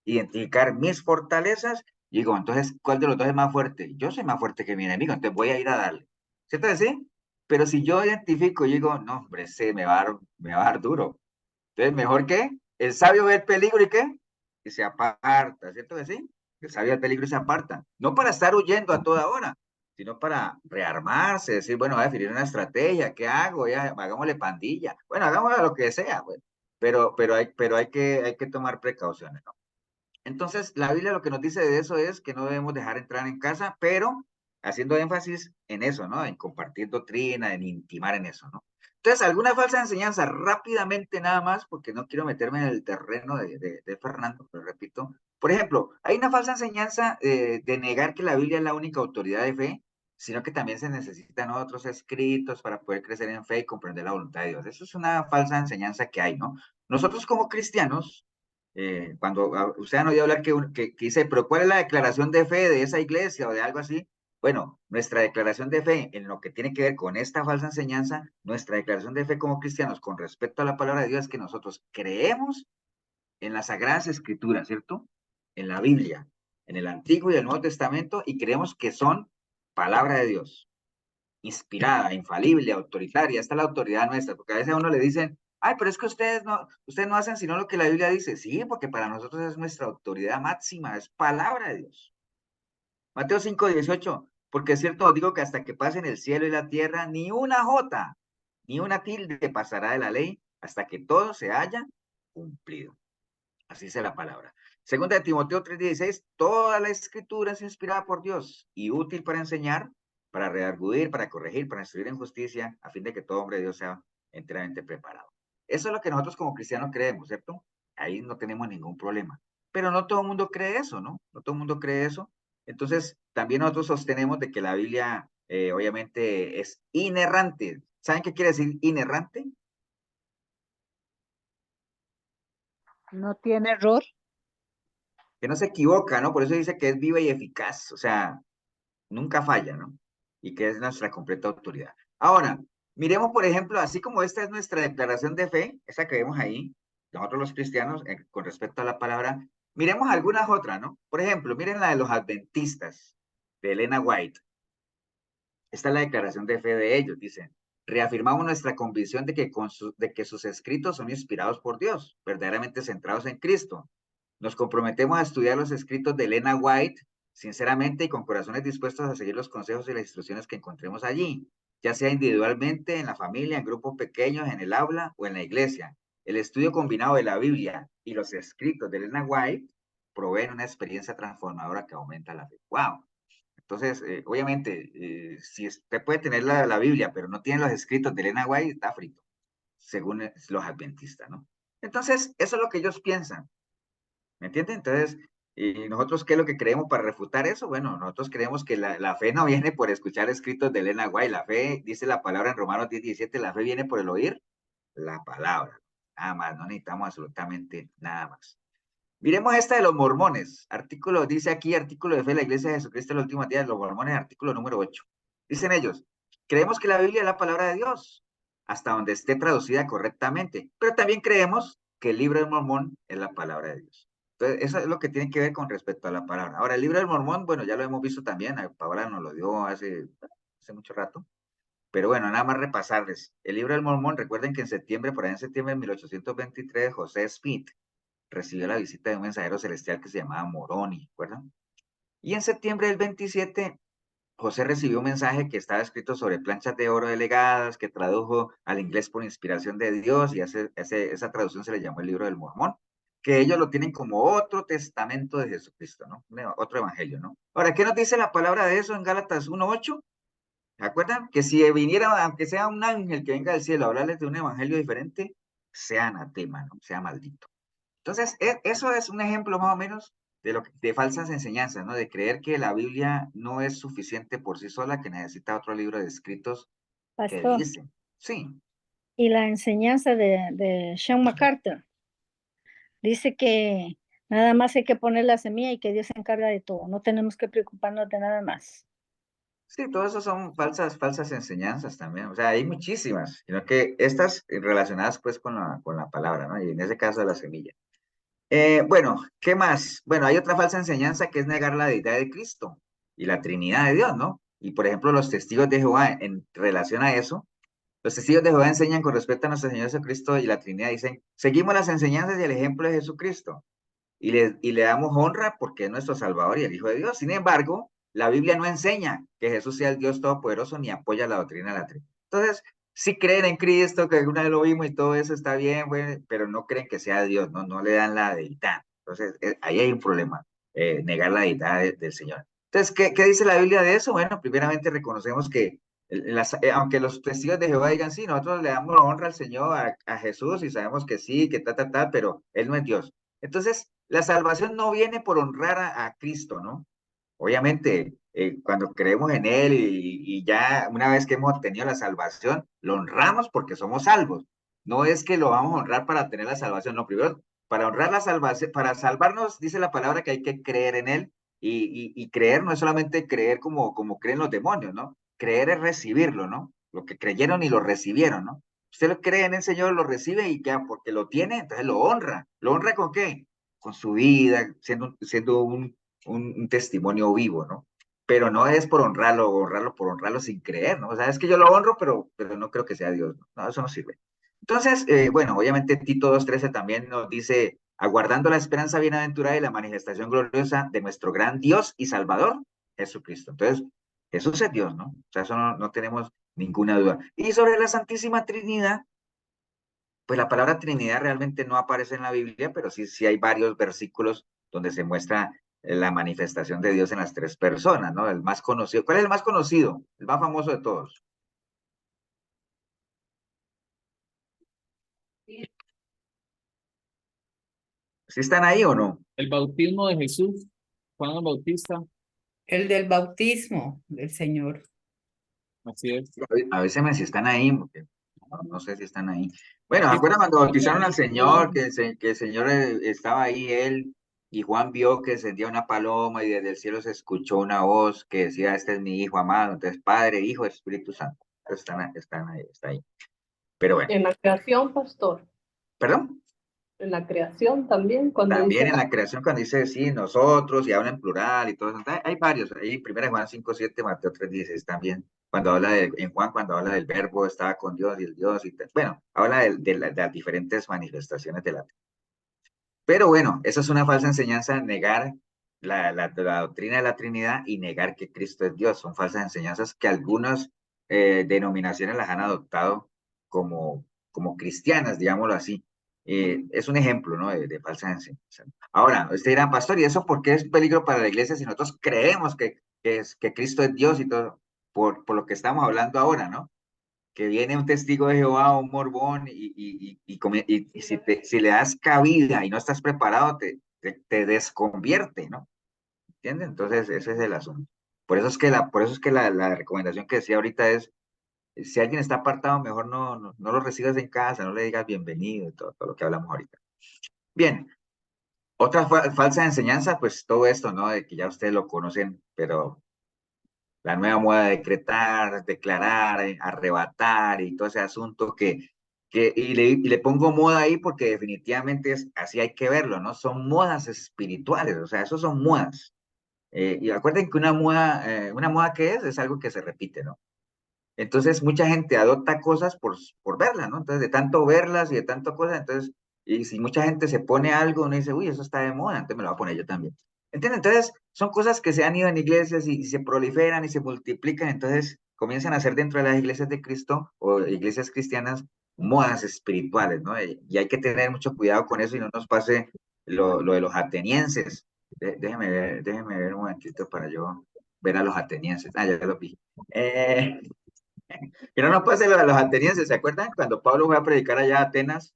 identificar mis fortalezas, y digo, entonces, ¿cuál de los dos es más fuerte? Yo soy más fuerte que mi enemigo, entonces voy a ir a darle. ¿Cierto que sí? Pero si yo identifico y digo, no, hombre, me va a dar duro. Entonces, mejor que el sabio ve el peligro y ¿qué? Y se aparta, ¿cierto que sí? El sabio ve el peligro y se aparta. No para estar huyendo a toda hora, sino para rearmarse, decir, bueno, voy a definir una estrategia, ¿qué hago? Ya, hagámosle pandilla. Bueno, hagámosle lo que sea, pues. Pero hay que tomar precauciones, ¿no? Entonces, la Biblia lo que nos dice de eso es que no debemos dejar entrar en casa, pero haciendo énfasis en eso, ¿no? En compartir doctrina, en intimar en eso, ¿no? Entonces, alguna falsa enseñanza, rápidamente nada más, porque no quiero meterme en el terreno de Fernando, pero repito. Por ejemplo, hay una falsa enseñanza de negar que la Biblia es la única autoridad de fe, sino que también se necesitan otros escritos para poder crecer en fe y comprender la voluntad de Dios. Eso es una falsa enseñanza que hay, ¿no? Nosotros como cristianos, cuando usted han oído hablar que dice, pero ¿cuál es la declaración de fe de esa iglesia o de algo así? Bueno, nuestra declaración de fe en lo que tiene que ver con esta falsa enseñanza, nuestra declaración de fe como cristianos con respecto a la palabra de Dios es que nosotros creemos en las Sagradas Escrituras, ¿cierto? En la Biblia, en el Antiguo y el Nuevo Testamento, y creemos que son palabra de Dios, inspirada, infalible, autoritaria. Esta es la autoridad nuestra, porque a veces a uno le dicen, ay, pero es que ustedes no hacen sino lo que la Biblia dice. Sí, porque para nosotros es nuestra autoridad máxima, es palabra de Dios. Mateo 5:18, porque es cierto, os digo que hasta que pasen el cielo y la tierra, ni una jota, ni una tilde pasará de la ley, hasta que todo se haya cumplido. Así dice la palabra. Segunda de Timoteo 3:16, toda la escritura es inspirada por Dios y útil para enseñar, para redarguir, para corregir, para instruir en justicia, a fin de que todo hombre de Dios sea enteramente preparado. Eso es lo que nosotros como cristianos creemos, ¿cierto? Ahí no tenemos ningún problema. Pero no todo el mundo cree eso, ¿no? No todo el mundo cree eso. Entonces, también nosotros sostenemos de que la Biblia, obviamente, es inerrante. ¿Saben qué quiere decir inerrante? No tiene error. Que no se equivoca, ¿no? Por eso dice que es viva y eficaz, o sea, nunca falla, ¿no? Y que es nuestra completa autoridad. Ahora, miremos, por ejemplo, así como esta es nuestra declaración de fe, esa que vemos ahí, nosotros los cristianos, con respecto a la palabra, miremos algunas otras, ¿no? Por ejemplo, miren la de los adventistas, de Elena White. Esta es la declaración de fe de ellos, dicen. Reafirmamos nuestra convicción de que sus escritos son inspirados por Dios, verdaderamente centrados en Cristo. Nos comprometemos a estudiar los escritos de Elena White, sinceramente y con corazones dispuestos a seguir los consejos y las instrucciones que encontremos allí, ya sea individualmente, en la familia, en grupos pequeños, en el aula o en la iglesia. El estudio combinado de la Biblia y los escritos de Elena White proveen una experiencia transformadora que aumenta la fe. ¡Wow! Entonces, obviamente, si usted puede tener la Biblia, pero no tiene los escritos de Elena White, está frito, según los adventistas, ¿no? Entonces, eso es lo que ellos piensan. ¿Me entienden? Entonces, ¿y nosotros qué es lo que creemos para refutar eso? Bueno, nosotros creemos que la fe no viene por escuchar escritos de Elena White. La fe, dice la palabra en Romanos 10:17, la fe viene por el oír la palabra. Nada más, no necesitamos absolutamente nada más. Miremos esta de los mormones. Artículo, dice aquí, artículo de fe de la Iglesia de Jesucristo en los últimos días de los mormones, artículo número 8. Dicen ellos, creemos que la Biblia es la palabra de Dios, hasta donde esté traducida correctamente, pero también creemos que el libro del Mormón es la palabra de Dios. Entonces, eso es lo que tiene que ver con respecto a la palabra. Ahora, el libro del Mormón, bueno, ya lo hemos visto también, Paola nos lo dio hace mucho rato, pero bueno, nada más repasarles. El libro del Mormón, recuerden que en septiembre, por ahí en septiembre de 1823, José Smith recibió la visita de un mensajero celestial que se llamaba Moroni, ¿recuerdan? Y en septiembre del 27, José recibió un mensaje que estaba escrito sobre planchas de oro delegadas, que tradujo al inglés por inspiración de Dios, y esa traducción se le llamó el libro del Mormón, que ellos lo tienen como otro testamento de Jesucristo, ¿no? Otro evangelio, ¿no? Ahora, ¿qué nos dice la palabra de eso en Gálatas 1:8? ¿Se acuerdan? Que si viniera, aunque sea un ángel que venga del cielo a hablarles de un evangelio diferente, sea anatema, ¿no? Sea maldito. Entonces, eso es un ejemplo más o menos de falsas enseñanzas, ¿no? De creer que la Biblia no es suficiente por sí sola, que necesita otro libro de escritos que Pastor, dicen. Sí, y la enseñanza de Sean MacArthur dice que nada más hay que poner la semilla y que Dios se encarga de todo. No tenemos que preocuparnos de nada más. sí, todo eso son falsas enseñanzas también. O sea, hay muchísimas, sino que estas relacionadas pues con la palabra, ¿no? Y en ese caso la semilla. Bueno, ¿qué más? Bueno, hay otra falsa enseñanza que es negar la deidad de Cristo y la Trinidad de Dios, ¿no? Y por ejemplo, los testigos de Jehová, en relación a eso, los testigos de Jehová enseñan con respecto a nuestro Señor Jesucristo y la Trinidad, dicen, seguimos las enseñanzas y el ejemplo de Jesucristo y le damos honra porque es nuestro Salvador y el Hijo de Dios. Sin embargo, la Biblia no enseña que Jesús sea el Dios Todopoderoso ni apoya la doctrina de la Trinidad. Entonces, sí creen en Cristo, que alguna vez lo vimos y todo eso está bien, bueno, pero no creen que sea Dios, no le dan la deidad. Entonces, ahí hay un problema, negar la deidad del Señor. Entonces, ¿qué dice la Biblia de eso? Bueno, primeramente reconocemos que aunque los testigos de Jehová digan, sí, nosotros le damos honra al Señor, a Jesús, y sabemos que sí, que pero Él no es Dios. Entonces, la salvación no viene por honrar a Cristo, ¿no? Obviamente, cuando creemos en Él y ya una vez que hemos obtenido la salvación, lo honramos porque somos salvos. No es que lo vamos a honrar para tener la salvación, no, primero, para honrar la salvación, para salvarnos, dice la palabra que hay que creer en Él, y creer no es solamente creer como creen los demonios, ¿no? Creer es recibirlo, ¿no? Lo que creyeron y lo recibieron, ¿no? Usted lo cree en el Señor, lo recibe y ya, porque lo tiene, entonces lo honra. ¿Lo honra con qué? Con su vida, siendo un testimonio vivo, ¿no? Pero no es por honrarlo sin creer, ¿no? O sea, es que yo lo honro, pero no creo que sea Dios, ¿no? No, eso no sirve. Entonces, bueno, obviamente Tito 2:13 también nos dice, aguardando la esperanza bienaventurada y la manifestación gloriosa de nuestro gran Dios y Salvador, Jesucristo. Entonces, Jesús es Dios, ¿no? O sea, eso no tenemos ninguna duda. Y sobre la Santísima Trinidad, pues la palabra Trinidad realmente no aparece en la Biblia, pero sí hay varios versículos donde se muestra la manifestación de Dios en las tres personas, ¿no? El más conocido. ¿Cuál es el más conocido? El más famoso de todos. ¿Sí están ahí o no? El bautismo de Jesús, Juan el Bautista, El del bautismo del Señor. así es. Avísenme si están ahí, porque no sé si están ahí. Bueno, ¿se Aquí acuerdan cuando bautizaron al está. Señor? Que el Señor estaba ahí, él, y Juan vio que descendía una paloma y desde el cielo se escuchó una voz que decía, este es mi Hijo amado. Entonces, Padre, Hijo, Espíritu Santo. Están ahí, está ahí. Pero bueno, En la creación, pastor. ¿perdón? En la creación también, cuando También dice en la creación, cuando dice sí, nosotros, y habla en plural y todo eso. Hay varios, ahí 1 Juan 5:7, Mateo 3:16 también, cuando habla en Juan, cuando habla del verbo, estaba con Dios y el Dios, bueno, habla de las diferentes manifestaciones de la. Pero bueno, esa es una falsa enseñanza, negar la doctrina de la Trinidad y negar que Cristo es Dios. Son falsas enseñanzas que algunas denominaciones las han adoptado como cristianas, digámoslo así. Es un ejemplo, ¿no? de falsas enseñanzas. Ahora, usted dirá, pastor, ¿y eso por qué es peligro para la iglesia si nosotros creemos que Cristo es Dios y todo? Por lo que estamos hablando ahora, ¿no? Que viene un testigo de Jehová, un morbón, y si le das cabida y no estás preparado, te desconvierte, ¿no? ¿Entiendes? Entonces, ese es el asunto. Por eso es que la recomendación que decía ahorita es, si alguien está apartado, mejor no lo recibas en casa, no le digas bienvenido, todo lo que hablamos ahorita. Bien, otra falsa enseñanza, pues todo esto, ¿no? De que ya ustedes lo conocen, pero la nueva moda de decretar, declarar, arrebatar y todo ese asunto y le pongo moda ahí porque definitivamente así hay que verlo, ¿no? Son modas espirituales, o sea, eso son modas. Y acuerden que una moda que es algo que se repite, ¿no? Entonces, mucha gente adopta cosas por verlas, ¿no? Entonces, de tanto verlas y de tanto cosas, entonces, y si mucha gente se pone algo, uno dice, uy, eso está de moda, entonces me lo voy a poner yo también. ¿Entienden? Entonces, son cosas que se han ido en iglesias y se proliferan y se multiplican, entonces comienzan a ser dentro de las iglesias de Cristo o iglesias cristianas modas espirituales, ¿no? Y hay que tener mucho cuidado con eso y no nos pase lo de los atenienses. Déjeme ver un momentito para yo ver a los atenienses. Ah, ya lo vi. Que no nos pase lo de los atenienses, ¿se acuerdan? Cuando Pablo fue a predicar allá a Atenas,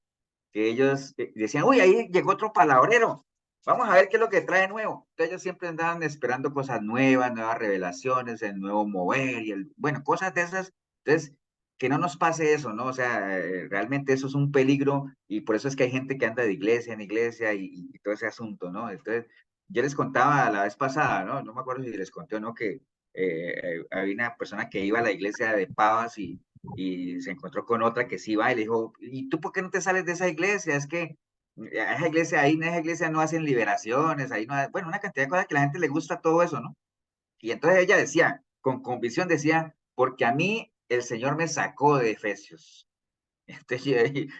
que ellos decían, uy, ahí llegó otro palabrero, vamos a ver qué es lo que trae nuevo. Entonces ellos siempre andaban esperando cosas nuevas, nuevas revelaciones, el nuevo mover bueno, cosas de esas. Entonces, que no nos pase eso, ¿no? O sea, realmente eso es un peligro y por eso es que hay gente que anda de iglesia en iglesia y todo ese asunto, ¿no? Entonces, yo les contaba la vez pasada, ¿no? No me acuerdo si les conté o no, que había una persona que iba a la iglesia de Pavas y se encontró con otra que sí va y le dijo, ¿y tú por qué no te sales de esa iglesia? Es que esa iglesia ahí, en esa iglesia no hacen liberaciones, ahí no bueno, una cantidad de cosas que a la gente le gusta todo eso, ¿no? Y entonces ella decía, con convicción decía, porque a mí el Señor me sacó de Efesios. Entonces yo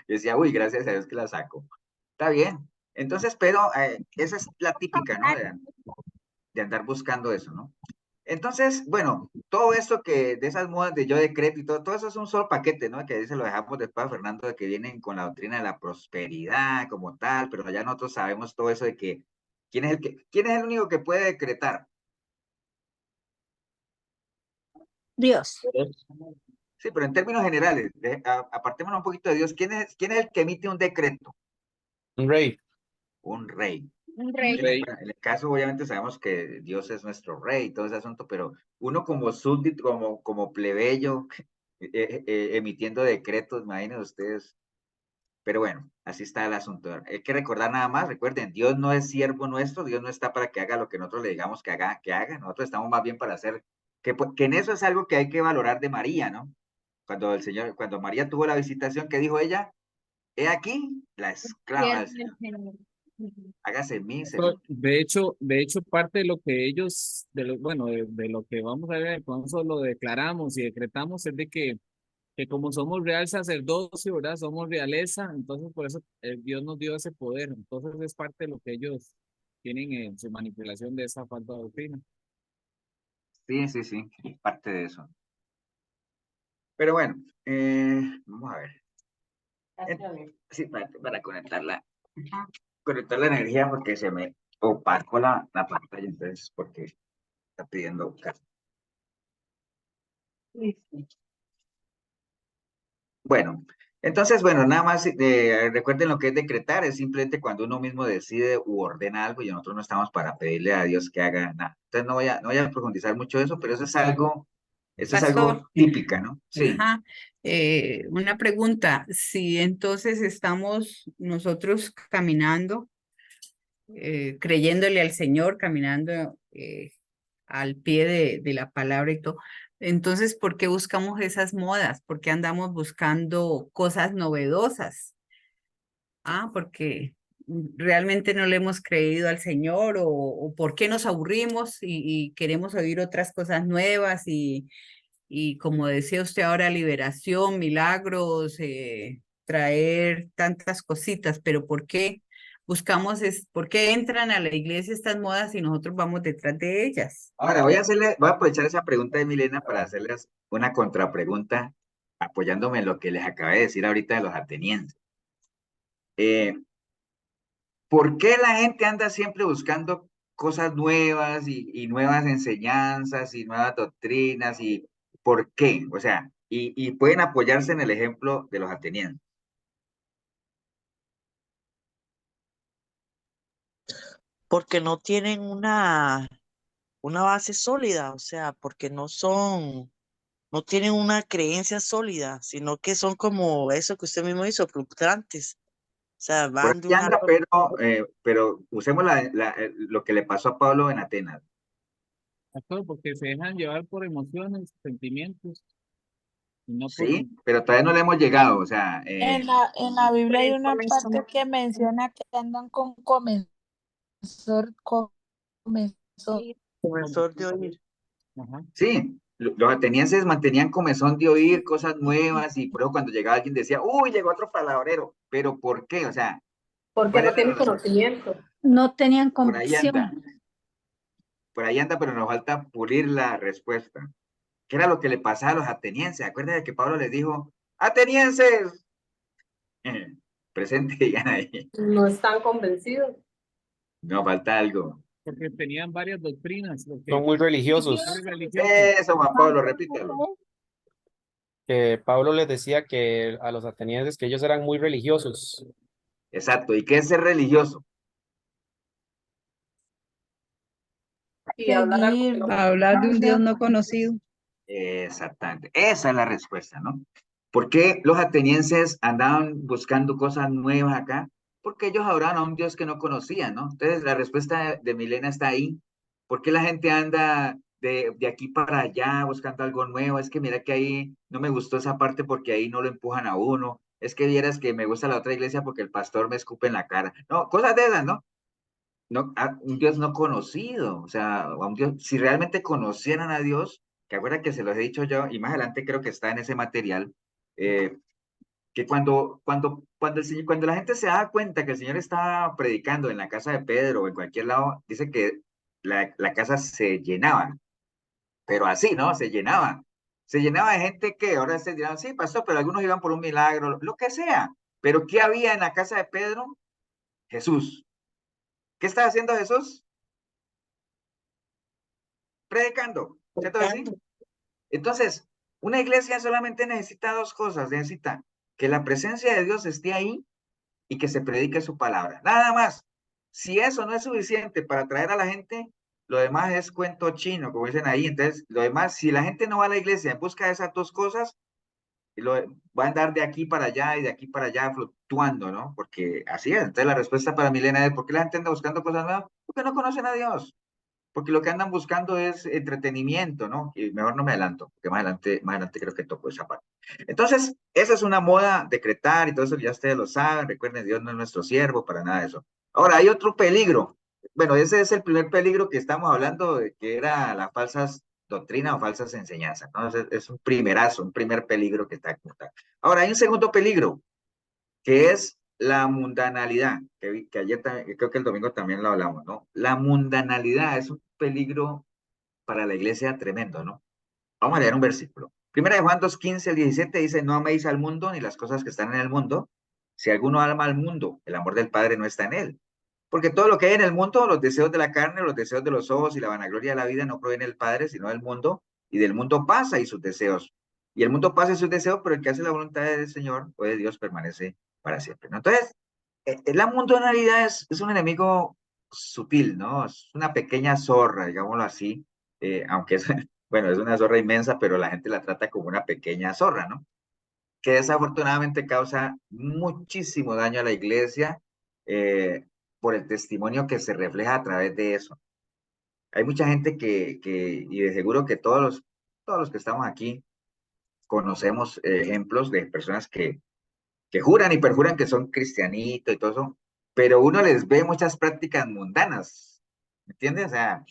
decía, uy, gracias a Dios que la sacó. Está bien. Entonces, pero esa es la típica, ¿no? De andar buscando eso, ¿no? Entonces, bueno, todo esto de esas modas de yo decreto y todo eso es un solo paquete, ¿no? Que ahí se lo dejamos después a Fernando, de que vienen con la doctrina de la prosperidad como tal, pero ya nosotros sabemos todo eso de que, ¿quién es el único que puede decretar? Dios. Sí, pero en términos generales, apartémonos un poquito de Dios. ¿Quién es el que emite un decreto? Un rey. Un rey. Un rey. Rey. Bueno, en el caso, obviamente, sabemos que Dios es nuestro rey y todo ese asunto, pero uno como súbdito, como plebeyo, emitiendo decretos, imagínense ustedes. Pero bueno, así está el asunto. Hay que recordar nada más, recuerden, Dios no es siervo nuestro, Dios no está para que haga lo que nosotros le digamos que haga. Nosotros estamos más bien para hacer, que en eso es algo que hay que valorar de María, ¿no? Cuando María tuvo la visitación, ¿qué dijo ella? He aquí la esclava del Señor. Hágase en mí según. De hecho, parte de lo que ellos, bueno, de lo que vamos a ver, con eso lo declaramos y decretamos es de que como somos real sacerdocio, ¿verdad? Somos realeza, entonces por eso Dios nos dio ese poder. Entonces es parte de lo que ellos tienen en su manipulación de esa falta de doctrina. Sí, sí, sí, parte de eso. Pero bueno, vamos a ver. Sí, para conectar la energía porque se me opacó la pantalla, entonces, porque está pidiendo caso. Bueno, entonces, bueno, nada más recuerden lo que es decretar, es simplemente cuando uno mismo decide u ordena algo y nosotros no estamos para pedirle a Dios que haga nada. Entonces no voy a profundizar mucho eso, pero eso es algo Pastor. típica, ¿no? Sí. Ajá. Una pregunta, si entonces estamos nosotros caminando, creyéndole al Señor, caminando al pie de la palabra y todo, entonces, ¿por qué buscamos esas modas? ¿Por qué andamos buscando cosas novedosas? Porque realmente no le hemos creído al Señor o por qué nos aburrimos y queremos oír otras cosas nuevas y como decía usted ahora, liberación, milagros, traer tantas cositas, pero ¿por qué buscamos, por qué entran a la iglesia estas modas y nosotros vamos detrás de ellas? Ahora voy a aprovechar esa pregunta de Milena para hacerles una contrapregunta, apoyándome en lo que les acabé de decir ahorita de los atenienses. ¿Por qué la gente anda siempre buscando cosas nuevas y nuevas enseñanzas y nuevas doctrinas? ¿Y por qué? O sea, y pueden apoyarse en el ejemplo de los atenienses. Porque no tienen una base sólida, o sea, porque no tienen una creencia sólida, sino que son como eso que usted mismo hizo, fluctuantes. O sea, Por van de ahí una... anda, pero usemos lo que le pasó a Pablo en Atenas. Pastor, porque se dejan llevar por emociones, sentimientos, y no por... Sí, pero todavía no le hemos llegado. O sea, En la Biblia hay una parte que menciona que andan con comenzor, Comenzó de oír. Ajá. sí, los atenienses mantenían comezón de oír cosas nuevas y por eso cuando llegaba alguien decía, uy, llegó otro palabrero. ¿Pero por qué? O sea, Porque ¿cuál no es la tiene razón? conocimiento. No tenían Por ahí anda. convicción. Por ahí anda, pero nos falta pulir la respuesta. ¿Qué era lo que le pasaba a los atenienses? Acuérdense que Pablo les dijo, atenienses, presente, digan ahí. No están convencidos. No, falta algo. Porque tenían varias doctrinas. Son muy religiosos. Eso, Juan Pablo, repítelo. Que Pablo les decía que a los atenienses que ellos eran muy religiosos. Exacto. ¿Y qué es ser religioso? Y hablar algo que seguir, no. Hablar de un Dios no conocido. Exactamente. Esa es la respuesta, ¿no? ¿Por qué los atenienses andaban buscando cosas nuevas acá? Porque ellos adoraban a un Dios que no conocían, ¿no? Entonces, la respuesta de Milena está ahí. ¿Por qué la gente anda de aquí para allá buscando algo nuevo? Es que mira que ahí no me gustó esa parte porque ahí no lo empujan a uno. Es que vieras que me gusta la otra iglesia porque el pastor me escupe en la cara. No, cosas de esas, ¿no? No, a un Dios no conocido, o sea, a un Dios, si realmente conocieran a Dios, que acuerda que se los he dicho yo, y más adelante creo que está en ese material, que cuando la gente se da cuenta que el Señor está predicando en la casa de Pedro o en cualquier lado, dice que la casa se llenaba, pero así, ¿no? Se llenaba de gente que ahora se dirán, sí, pasó, pero algunos iban por un milagro, lo que sea, pero ¿qué había en la casa de Pedro? Jesús. ¿Qué estaba haciendo Jesús? Predicando, ¿cierto que sí? Entonces, una iglesia solamente necesita dos cosas. Necesita que la presencia de Dios esté ahí y que se predique su palabra. Nada más. Si eso no es suficiente para atraer a la gente, lo demás es cuento chino, como dicen ahí. Entonces, lo demás, si la gente no va a la iglesia en busca de esas dos cosas, va a andar de aquí para allá y de aquí para allá fluctuando, ¿no? Porque así es. Entonces, la respuesta para Milena es: ¿por qué la gente anda buscando cosas nuevas? Porque no conocen a Dios. Porque lo que andan buscando es entretenimiento, ¿no? Y mejor no me adelanto, porque más adelante creo que toco esa parte. Entonces, esa es una moda, decretar y todo eso, ya ustedes lo saben. Recuerden, Dios no es nuestro siervo, para nada de eso. Ahora, hay otro peligro. Bueno, ese es el primer peligro que estamos hablando, de que era las falsas doctrinas o falsas enseñanzas, ¿no? Es un primerazo, un primer peligro que está. Ahora, hay un segundo peligro, que es la mundanalidad, que ayer también, creo que el domingo también lo hablamos, ¿no? La mundanalidad es un peligro para la iglesia tremendo, ¿no? Vamos a leer un versículo. Primera de Juan 2:15 al 17 dice: no améis al mundo ni las cosas que están en el mundo. Si alguno ama al mundo, el amor del Padre no está en él. Porque todo lo que hay en el mundo, los deseos de la carne, los deseos de los ojos y la vanagloria de la vida, no proviene del Padre, sino del mundo, y del mundo pasa y sus deseos. Y el mundo pasa y sus deseos, pero el que hace la voluntad del Señor o de Dios permanece para siempre, ¿no? Entonces, la mundanalidad es un enemigo sutil, ¿no? Es una pequeña zorra, digámoslo así, aunque es, bueno, es una zorra inmensa, pero la gente la trata como una pequeña zorra, ¿no? Que desafortunadamente causa muchísimo daño a la iglesia, eh, por el testimonio que se refleja a través de eso. Hay mucha gente y de seguro que todos los que estamos aquí conocemos ejemplos de personas que juran y perjuran que son cristianitos y todo eso, pero uno les ve muchas prácticas mundanas, ¿me entiendes? O sea,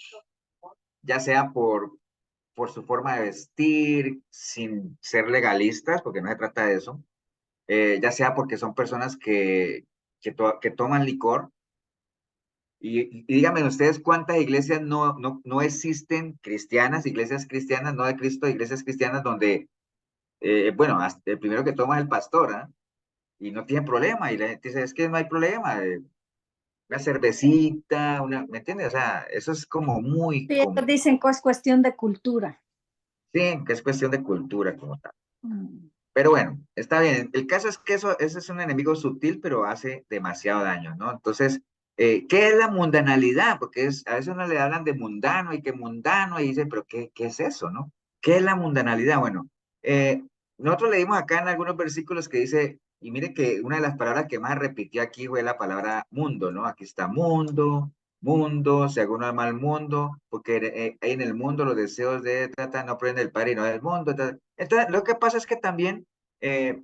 ya sea por su forma de vestir, sin ser legalistas, porque no se trata de eso, ya sea porque son personas que toman licor. Y díganme ustedes cuántas iglesias no existen cristianas, iglesias cristianas, no de Cristo, iglesias cristianas donde, bueno, el primero que toma es el pastor, ¿ah? Y no tiene problema, y la gente dice: es que no hay problema, una cervecita, ¿me entiendes? O sea, eso es como muy Sí, ellos común. dicen que es cuestión de cultura. Sí, que es cuestión de cultura como tal. Mm. Pero bueno, está bien. El caso es que ese es un enemigo sutil, pero hace demasiado daño, ¿no? Entonces, ¿qué es la mundanalidad? Porque a veces uno le hablan de mundano y que mundano, y dice: pero ¿qué es eso, no? ¿Qué es la mundanalidad? Bueno, nosotros leímos acá en algunos versículos que dice, y mire que una de las palabras que más repitió aquí fue la palabra mundo, ¿no? Aquí está mundo, mundo, si alguno ama al mundo, porque hay en el mundo los deseos de trata no provienen del Padre y no del mundo. Entonces, lo que pasa es que también eh,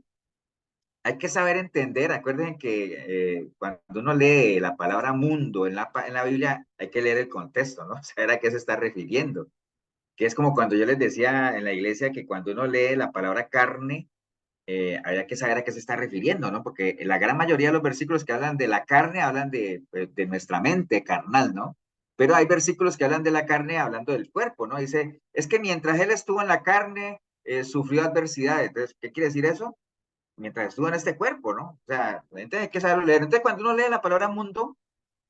hay que saber entender. Acuérdense que cuando uno lee la palabra mundo en la Biblia, hay que leer el contexto, ¿no? Saber a qué se está refiriendo. Que es como cuando yo les decía en la iglesia que cuando uno lee la palabra carne, había que saber a qué se está refiriendo, ¿no? Porque la gran mayoría de los versículos que hablan de la carne hablan de nuestra mente carnal, ¿no? Pero hay versículos que hablan de la carne hablando del cuerpo, ¿no? Dice: es que mientras él estuvo en la carne, sufrió adversidades. Entonces, ¿qué quiere decir eso? Mientras estuvo en este cuerpo, ¿no? O sea, la gente hay que saber leer. Entonces, cuando uno lee la palabra mundo,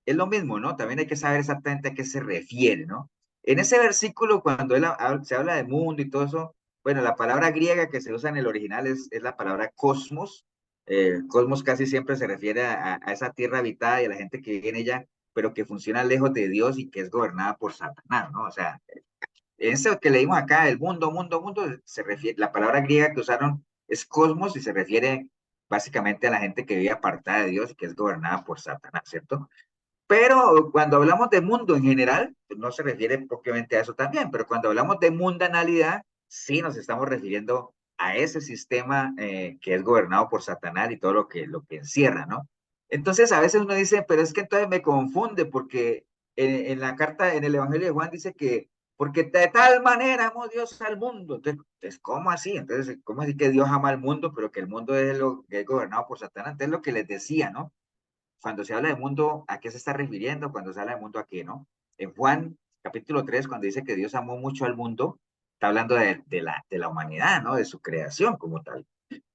es lo mismo, ¿no? También hay que saber exactamente a qué se refiere, ¿no? En ese versículo, cuando se habla de mundo y todo eso, bueno, la palabra griega que se usa en el original es la palabra cosmos. Cosmos casi siempre se refiere a esa tierra habitada y a la gente que vive en ella, pero que funciona lejos de Dios y que es gobernada por Satanás, ¿no? O sea, eso que leímos acá, el mundo, mundo, mundo, se refiere, la palabra griega que usaron es cosmos y se refiere básicamente a la gente que vive apartada de Dios y que es gobernada por Satanás, ¿cierto? Pero cuando hablamos de mundo en general, pues no se refiere propiamente a eso también, pero cuando hablamos de mundanalidad, sí nos estamos refiriendo a ese sistema que es gobernado por Satanás y todo lo que encierra, ¿no? Entonces a veces uno dice: pero es que entonces me confunde, porque en la carta, en el Evangelio de Juan dice que porque de tal manera amó Dios al mundo. Entonces, ¿cómo así? Entonces, ¿cómo así que Dios ama al mundo, pero que el mundo es lo que es gobernado por Satanás? Entonces, lo que les decía, ¿no? Cuando se habla de mundo, ¿a qué se está refiriendo? Cuando se habla de mundo, ¿a qué, no? En Juan capítulo 3, cuando dice que Dios amó mucho al mundo, está hablando de la humanidad, ¿no? De su creación como tal.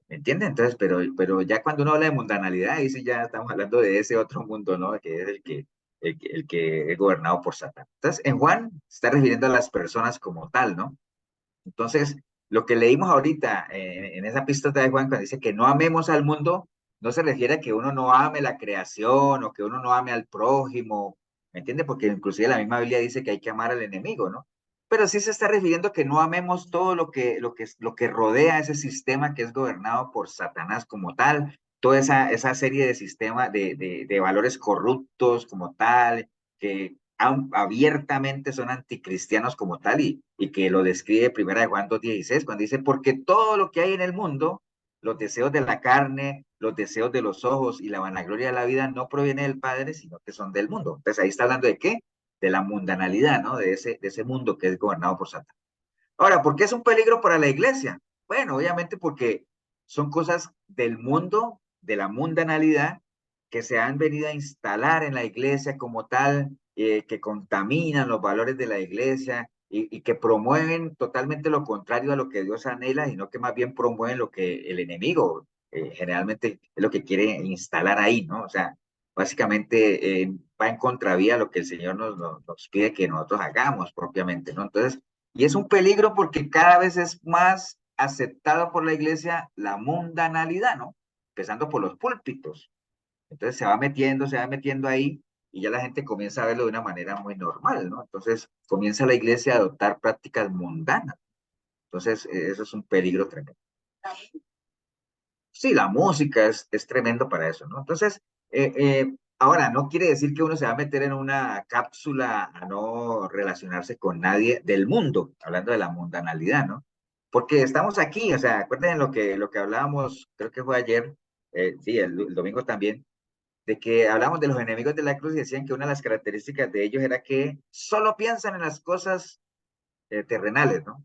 ¿Me entienden? Entonces, pero ya cuando uno habla de mundanalidad, ahí sí ya estamos hablando de ese otro mundo, ¿no? Que es el que es gobernado por Satán. Entonces, en Juan se está refiriendo a las personas como tal, ¿no? Entonces, lo que leímos ahorita en esa epístola de Juan, cuando dice que no amemos al mundo, no se refiere a que uno no ame la creación o que uno no ame al prójimo, ¿me entiende? Porque inclusive la misma Biblia dice que hay que amar al enemigo, ¿no? Pero sí se está refiriendo a que no amemos todo lo que rodea ese sistema que es gobernado por Satanás como tal, toda esa serie de sistemas, de valores corruptos como tal, que abiertamente son anticristianos como tal, y que lo describe primera de Juan 2:16, cuando dice, porque todo lo que hay en el mundo, los deseos de la carne, los deseos de los ojos y la vanagloria de la vida no proviene del Padre, sino que son del mundo. Entonces ahí está hablando de qué? De la mundanalidad, ¿no? De ese mundo que es gobernado por Satanás. Ahora, ¿por qué es un peligro para la iglesia? Bueno, obviamente porque son cosas del mundo, de la mundanalidad, que se han venido a instalar en la iglesia como tal, que contaminan los valores de la iglesia y que promueven totalmente lo contrario a lo que Dios anhela, sino que más bien promueven lo que el enemigo generalmente es lo que quiere instalar ahí, ¿no? O sea, básicamente va en contravía a lo que el Señor nos pide que nosotros hagamos propiamente, ¿no? Entonces, y es un peligro porque cada vez es más aceptado por la iglesia la mundanalidad, ¿no? Empezando por los púlpitos. Entonces se va metiendo ahí y ya la gente comienza a verlo de una manera muy normal, ¿no? Entonces comienza la iglesia a adoptar prácticas mundanas. Entonces eso es un peligro tremendo. Sí, la música es tremendo para eso, ¿no? Entonces, ahora, no quiere decir que uno se va a meter en una cápsula a no relacionarse con nadie del mundo, hablando de la mundanalidad, ¿no? Porque estamos aquí, o sea, acuérdense lo que hablábamos, creo que fue ayer, sí, el domingo también, de que hablamos de los enemigos de la cruz y decían que una de las características de ellos era que solo piensan en las cosas terrenales, ¿no?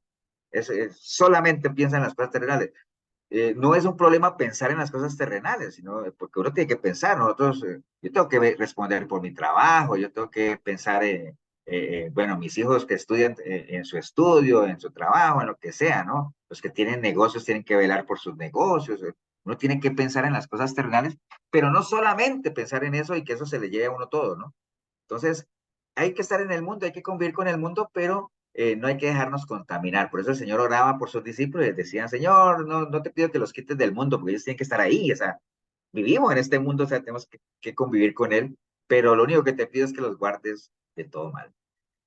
Solamente piensan en las cosas terrenales. No es un problema pensar en las cosas terrenales, sino porque uno tiene que pensar. Nosotros, yo tengo que responder por mi trabajo, yo tengo que pensar, bueno, mis hijos que estudian en su estudio, en su trabajo, en lo que sea, ¿no? Los que tienen negocios tienen que velar por sus negocios. Uno tiene que pensar en las cosas terrenales, pero no solamente pensar en eso y que eso se le lleve a uno todo, ¿no? Entonces, hay que estar en el mundo, hay que convivir con el mundo, pero no hay que dejarnos contaminar. Por eso el Señor oraba por sus discípulos y les decían, Señor, no te pido que los quites del mundo, porque ellos tienen que estar ahí. O sea, vivimos en este mundo, o sea, tenemos que convivir con él, pero lo único que te pido es que los guardes de todo mal.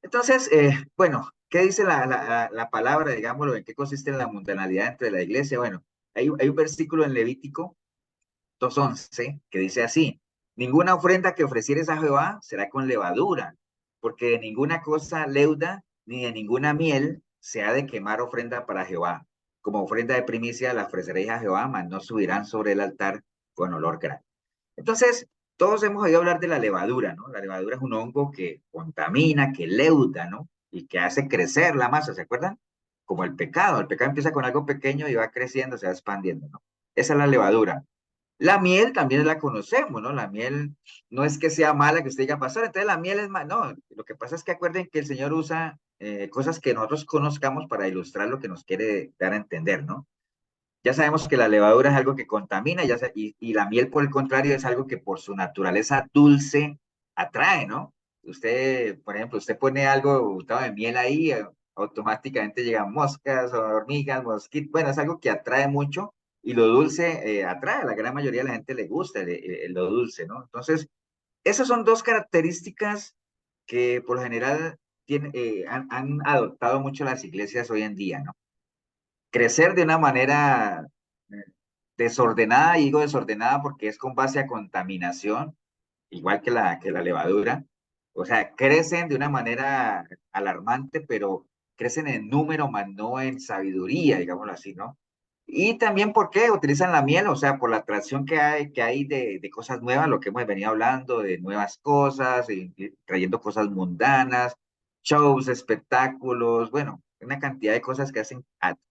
Entonces, bueno, ¿qué dice la palabra, digámoslo, en qué consiste la mundanalidad entre la iglesia? Bueno, hay un versículo en Levítico 2:11 que dice así, ninguna ofrenda que ofrecieres a Jehová será con levadura, porque de ninguna cosa leuda ni de ninguna miel se ha de quemar ofrenda para Jehová. Como ofrenda de primicia la ofreceréis a Jehová, mas no subirán sobre el altar con olor grato. Entonces, todos hemos oído hablar de la levadura, ¿no? La levadura es un hongo que contamina, que leuda, ¿no? Y que hace crecer la masa, ¿se acuerdan? Como el pecado empieza con algo pequeño y va creciendo, se va expandiendo, ¿no? Esa es la levadura. La miel también la conocemos, ¿no? La miel no es que sea mala que usted diga, pastor, entonces la miel es mala. No, lo que pasa es que acuerden que el Señor usa cosas que nosotros conozcamos para ilustrar lo que nos quiere dar a entender, ¿no? Ya sabemos que la levadura es algo que contamina y la miel, por el contrario, es algo que por su naturaleza dulce atrae, ¿no? Usted, por ejemplo, usted pone algo untado de miel ahí, automáticamente llegan moscas o hormigas, mosquitos. Bueno, es algo que atrae mucho y lo dulce atrae. A la gran mayoría de la gente le gusta lo dulce, ¿no? Entonces, esas son dos características que por lo general han adoptado mucho las iglesias hoy en día, ¿no? Crecer de una manera eh, desordenada, y digo desordenada porque es con base a contaminación, igual que la levadura. O sea, crecen de una manera alarmante, pero crecen en número, más no en sabiduría, digámoslo así, ¿no? Y también porque utilizan la miel, o sea, por la atracción que hay de cosas nuevas, lo que hemos venido hablando, de nuevas cosas, y trayendo cosas mundanas, shows, espectáculos, bueno, una cantidad de cosas que hacen,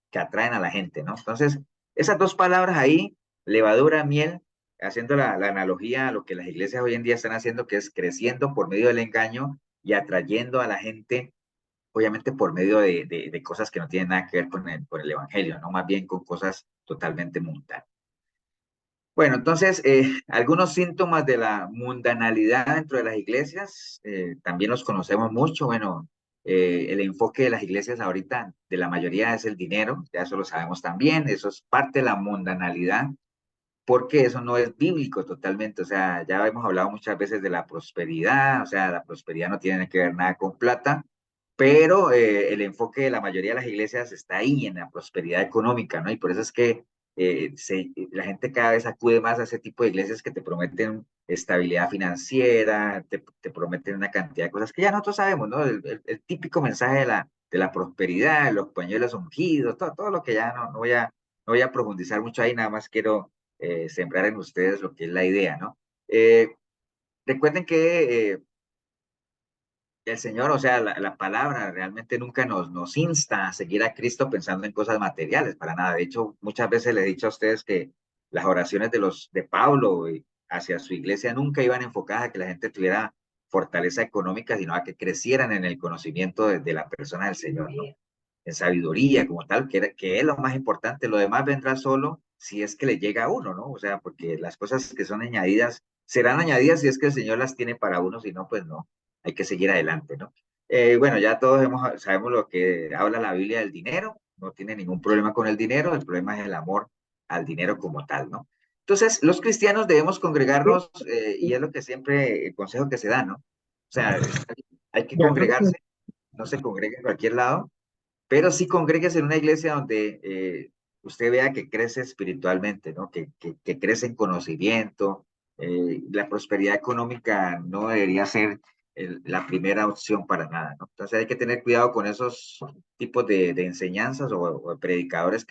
que atraen a la gente, ¿no? Entonces, esas dos palabras ahí, levadura, miel, haciendo la analogía a lo que las iglesias hoy en día están haciendo, que es creciendo por medio del engaño y atrayendo a la gente, obviamente por medio de cosas que no tienen nada que ver con el evangelio, ¿no? Más bien con cosas totalmente mundanas. Bueno, entonces, algunos síntomas de la mundanalidad dentro de las iglesias, también los conocemos mucho. Bueno, El enfoque de las iglesias ahorita, de la mayoría, es el dinero, ya eso lo sabemos también, eso es parte de la mundanalidad, porque eso no es bíblico totalmente. O sea, ya hemos hablado muchas veces de la prosperidad, o sea, la prosperidad no tiene que ver nada con plata, pero el enfoque de la mayoría de las iglesias está ahí en la prosperidad económica, ¿no? Y por eso es que la gente cada vez acude más a ese tipo de iglesias que te prometen estabilidad financiera, te prometen una cantidad de cosas que ya nosotros sabemos, ¿no? El típico mensaje de la prosperidad, los pañuelos ungidos, todo lo que ya no voy a profundizar mucho ahí, nada más quiero sembrar en ustedes lo que es la idea, ¿no? Recuerden que el Señor, o sea, la palabra realmente nunca nos insta a seguir a Cristo pensando en cosas materiales, para nada. De hecho, muchas veces les he dicho a ustedes que las oraciones de Pablo hacia su iglesia nunca iban enfocadas a que la gente tuviera fortaleza económica, sino a que crecieran en el conocimiento de la persona del Señor, ¿no? En sabiduría como tal, que es lo más importante. Lo demás vendrá solo si es que le llega a uno, ¿no? O sea, porque las cosas que son añadidas serán añadidas si es que el Señor las tiene para uno, si no, pues no, hay que seguir adelante, ¿no? Bueno, ya todos sabemos lo que habla la Biblia del dinero, no tiene ningún problema con el dinero, el problema es el amor al dinero como tal, ¿no? Entonces, los cristianos debemos congregarnos, y es lo que siempre, el consejo que se da, ¿no? O sea, hay que congregarse, no se congrega en cualquier lado, pero sí congréguese en una iglesia donde usted vea que crece espiritualmente, ¿no? Que crece en conocimiento. La prosperidad económica no debería ser la primera opción para nada, ¿no? Entonces hay que tener cuidado con esos tipos de enseñanzas o de predicadores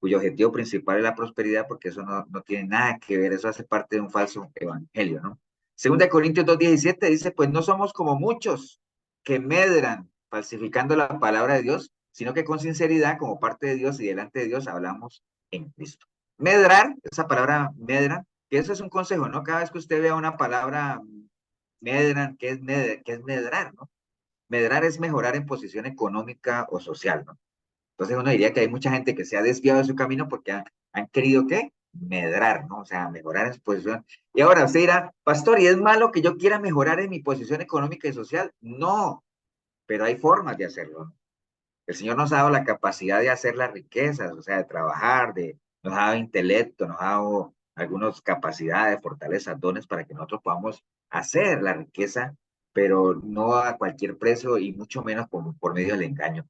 cuyo objetivo principal es la prosperidad, porque eso no tiene nada que ver, eso hace parte de un falso evangelio, ¿no? Segunda de Corintios 2:17 dice, pues no somos como muchos que medran falsificando la palabra de Dios, sino que con sinceridad, como parte de Dios y delante de Dios, hablamos en Cristo. Medrar, esa palabra medran, que eso es un consejo, ¿no? Cada vez que usted vea una palabra medran, ¿qué es medrar, no? Medrar es mejorar en posición económica o social, ¿no? Entonces uno diría que hay mucha gente que se ha desviado de su camino porque han querido, ¿qué? Medrar, ¿no? O sea, mejorar en su posición. Y ahora usted dirá, pastor, ¿y es malo que yo quiera mejorar en mi posición económica y social? No, pero hay formas de hacerlo, ¿no? El Señor nos ha dado la capacidad de hacer las riquezas, o sea, de trabajar, nos ha dado intelecto, nos ha dado algunas capacidades, fortalezas, dones para que nosotros podamos hacer la riqueza, pero no a cualquier precio y mucho menos por medio del engaño.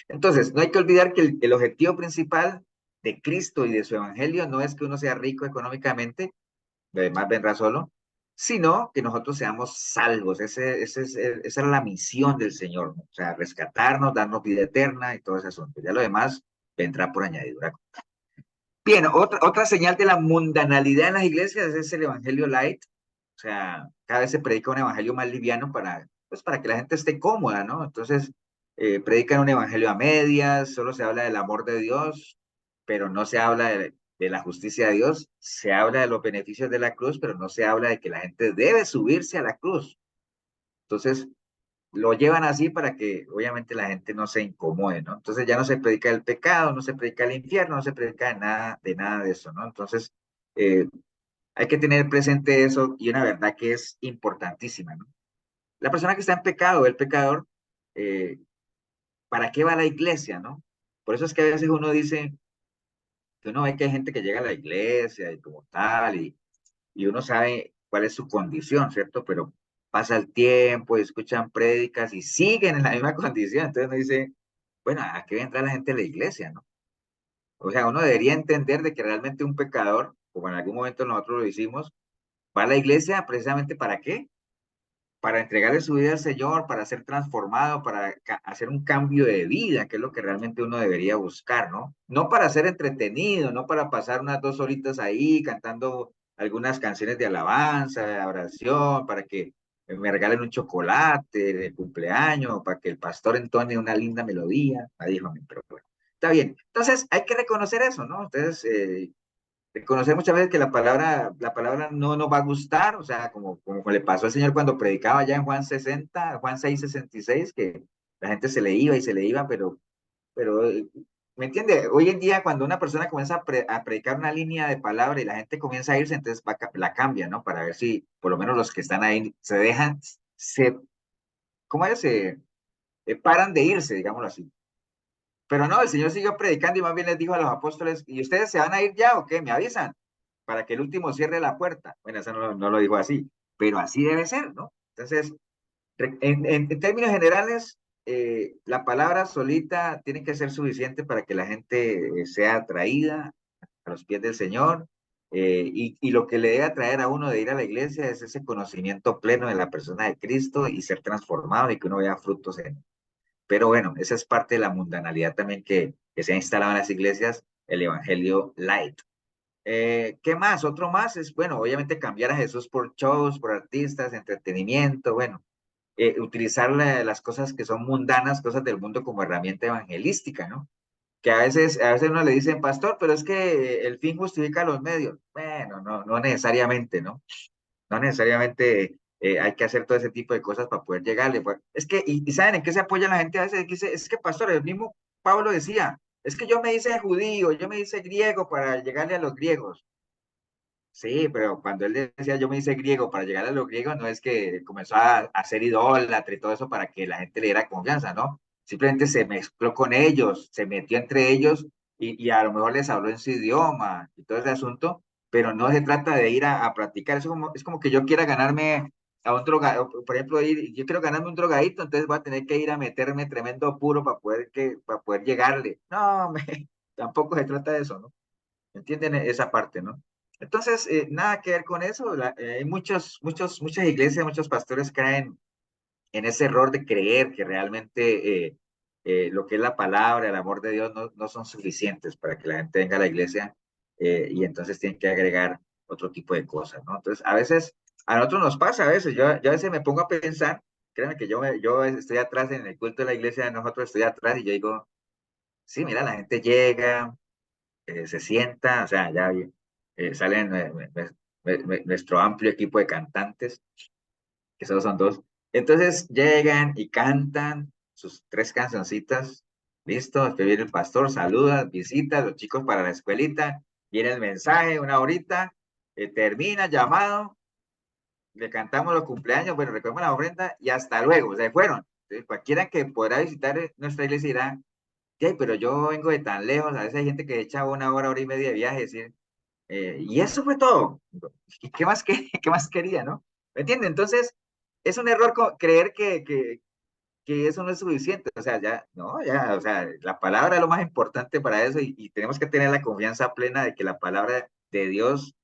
Entonces, no hay que olvidar que el objetivo principal de Cristo y de su evangelio no es que uno sea rico económicamente, lo demás vendrá solo, sino que nosotros seamos salvos. Esa es la misión del Señor, ¿no? O sea, rescatarnos, darnos vida eterna y todo ese asunto. Ya lo demás vendrá por añadidura. Bien, otra señal de la mundanalidad en las iglesias es el evangelio light. O sea, cada vez se predica un evangelio más liviano pues para que la gente esté cómoda, ¿no? Entonces, predican un evangelio a medias, solo se habla del amor de Dios, pero no se habla de la justicia de Dios, se habla de los beneficios de la cruz, pero no se habla de que la gente debe subirse a la cruz. Entonces, lo llevan así para que obviamente la gente no se incomode, ¿no? Entonces ya no se predica el pecado, no se predica el infierno, no se predica de nada de eso, ¿no? Entonces, eh, hay que tener presente eso y una verdad que es importantísima, ¿no? La persona que está en pecado, el pecador, eh, ¿para qué va a la iglesia, no? Por eso es que a veces uno dice, que uno ve que hay gente que llega a la iglesia y como tal, y uno sabe cuál es su condición, ¿cierto? Pero pasa el tiempo, escuchan prédicas y siguen en la misma condición. Entonces uno dice, bueno, ¿a qué va a entrar la gente a la iglesia, no? O sea, uno debería entender de que realmente un pecador, como en algún momento nosotros lo hicimos, va a la iglesia precisamente ¿para qué? Para entregarle su vida al Señor, para ser transformado, para hacer un cambio de vida, que es lo que realmente uno debería buscar, ¿no? No para ser entretenido, no para pasar unas 2 horitas ahí cantando algunas canciones de alabanza, de oración, para que me regalen un chocolate de cumpleaños, para que el pastor entone una linda melodía. Ahí dijo, pero bueno, está bien. Entonces, hay que reconocer eso, ¿no? Ustedes reconocer muchas veces que la palabra no nos va a gustar, o sea, como le pasó al Señor cuando predicaba ya en Juan 60, Juan 6:66, que la gente se le iba y se le iba, pero ¿me entiende? Hoy en día cuando una persona comienza a predicar una línea de palabra y la gente comienza a irse, entonces la cambia, ¿no? Para ver si por lo menos los que están ahí se ¿cómo es? Paran de irse, digámoslo así. Pero no, el Señor siguió predicando y más bien les dijo a los apóstoles, ¿y ustedes se van a ir ya o qué? Me avisan para que el último cierre la puerta. Bueno, eso no lo dijo así, pero así debe ser, ¿no? Entonces, en términos generales, la palabra solita tiene que ser suficiente para que la gente sea atraída a los pies del Señor. Y lo que le debe atraer a uno de ir a la iglesia es ese conocimiento pleno de la persona de Cristo y ser transformado y que uno vea frutos en. Pero bueno, esa es parte de la mundanalidad también que se ha instalado en las iglesias, el evangelio light. ¿Qué más? Otro más es, bueno, obviamente cambiar a Jesús por shows, por artistas, entretenimiento, bueno, utilizar las cosas que son mundanas, cosas del mundo como herramienta evangelística, ¿no? Que a veces uno le dicen, pastor, pero es que el fin justifica los medios. Bueno, no necesariamente, ¿no? No necesariamente hay que hacer todo ese tipo de cosas para poder llegarle. Es que, y ¿saben en qué se apoya la gente a veces? Dice, es que, pastor, el mismo Pablo decía, es que yo me hice judío, yo me hice griego para llegarle a los griegos. Sí, pero cuando él decía yo me hice griego para llegar a los griegos, no es que comenzó a ser idólatra y todo eso para que la gente le diera confianza, ¿no? Simplemente se mezcló con ellos, se metió entre ellos y a lo mejor les habló en su idioma y todo ese asunto, pero no se trata de ir a practicar. Es como que yo quiera ganarme a un drogadito, por ejemplo, yo quiero ganarme un drogadito, entonces voy a tener que ir a meterme tremendo puro para poder llegarle. No, tampoco se trata de eso, ¿no? ¿Entienden esa parte, no? Entonces, nada que ver con eso. Hay muchas iglesias, muchos pastores caen en ese error de creer que realmente lo que es la palabra, el amor de Dios no son suficientes para que la gente venga a la iglesia y entonces tienen que agregar otro tipo de cosas, ¿no? Entonces, a nosotros nos pasa a veces, yo a veces me pongo a pensar, créanme que yo estoy atrás en el culto de la iglesia de nosotros, estoy atrás y yo digo, sí, mira, la gente llega, se sienta, o sea, ya salen nuestro amplio equipo de cantantes, que solo son dos. Entonces llegan y cantan sus 3 cancioncitas, listo, después viene el pastor, saluda, visita, los chicos para la escuelita, viene el mensaje, una horita, termina, llamado, le cantamos los cumpleaños, bueno, recogemos la ofrenda y hasta luego, se fueron. Entonces, cualquiera que podrá visitar nuestra iglesia dirá, "Yay, pero yo vengo de tan lejos, a veces hay gente que echa una hora y media de viaje, decir, y eso fue todo. ¿Y qué más, qué más quería, no? ¿Me entiende? Entonces, es un error creer que eso no es suficiente. O sea, ya, no, ya, o sea, la palabra es lo más importante para eso y tenemos que tener la confianza plena de que la palabra de Dios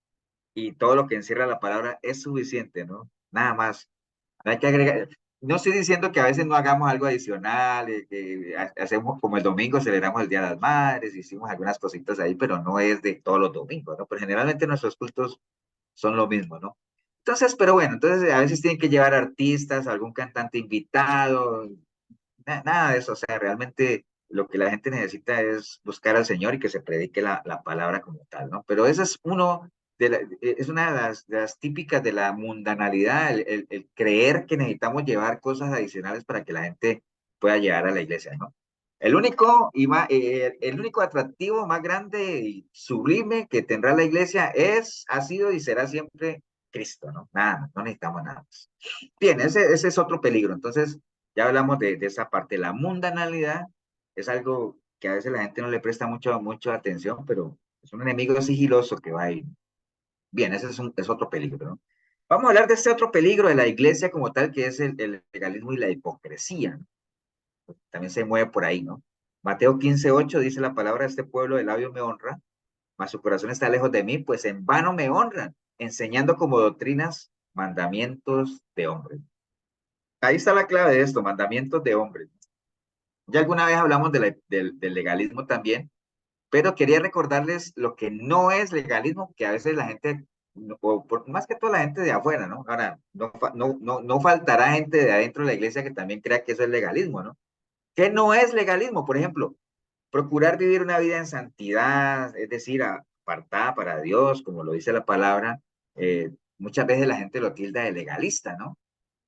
y todo lo que encierra la palabra es suficiente, ¿no? Nada más. No hay que agregar. No estoy diciendo que a veces no hagamos algo adicional, que hacemos como el domingo, celebramos el Día de las Madres, hicimos algunas cositas ahí, pero no es de todos los domingos, ¿no? Pero generalmente nuestros cultos son lo mismo, ¿no? Entonces, pero bueno, entonces a veces tienen que llevar artistas, algún cantante invitado, nada de eso, o sea, realmente lo que la gente necesita es buscar al Señor y que se predique la palabra como tal, ¿no? Pero ese es es una de las típicas de la mundanalidad, el creer que necesitamos llevar cosas adicionales para que la gente pueda llegar a la iglesia, ¿no? El único atractivo más grande y sublime que tendrá la iglesia ha sido y será siempre Cristo, ¿no? Nada, no necesitamos nada más. Bien, ese es otro peligro. Entonces, ya hablamos de esa parte. La mundanalidad es algo que a veces la gente no le presta mucha atención, pero es un enemigo sigiloso que va ahí. Bien, ese es otro peligro, ¿no? Vamos a hablar de este otro peligro de la iglesia como tal, que es el legalismo y la hipocresía, ¿no? También se mueve por ahí, ¿no? Mateo 15:8 dice la palabra, este pueblo de labios me honra, mas su corazón está lejos de mí, pues en vano me honran, enseñando como doctrinas mandamientos de hombres. Ahí está la clave de esto, mandamientos de hombres. Ya alguna vez hablamos del legalismo también, pero quería recordarles lo que no es legalismo, que a veces la gente, más que toda la gente de afuera, ¿no? Ahora, no faltará gente de adentro de la iglesia que también crea que eso es legalismo, ¿no? ¿Qué no es legalismo? Por ejemplo, procurar vivir una vida en santidad, es decir, apartada para Dios, como lo dice la palabra. Muchas veces la gente lo tilda de legalista, ¿no?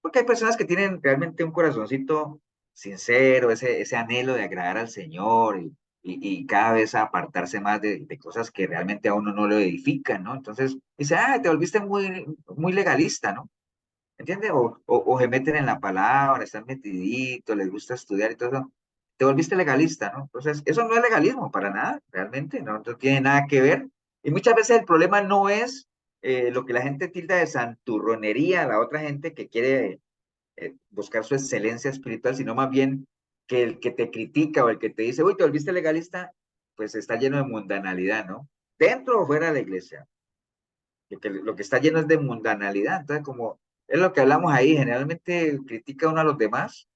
Porque hay personas que tienen realmente un corazoncito sincero, ese anhelo de agradar al Señor y cada vez apartarse más de cosas que realmente a uno no lo edifican, ¿no? Entonces dice, te volviste muy, muy legalista, ¿no? ¿entiendes? O se meten en la palabra, están metiditos, les gusta estudiar y todo eso. Te volviste legalista, ¿no? Entonces, eso no es legalismo para nada, realmente, no tiene nada que ver. Y muchas veces el problema no es lo que la gente tilda de santurronería, la otra gente que quiere buscar su excelencia espiritual, sino más bien que el que te critica o el que te dice, uy, te volviste legalista, pues está lleno de mundanalidad, ¿no? Dentro o fuera de la iglesia. Lo que está lleno es de mundanalidad. Entonces, como es lo que hablamos ahí, generalmente critica uno a los demás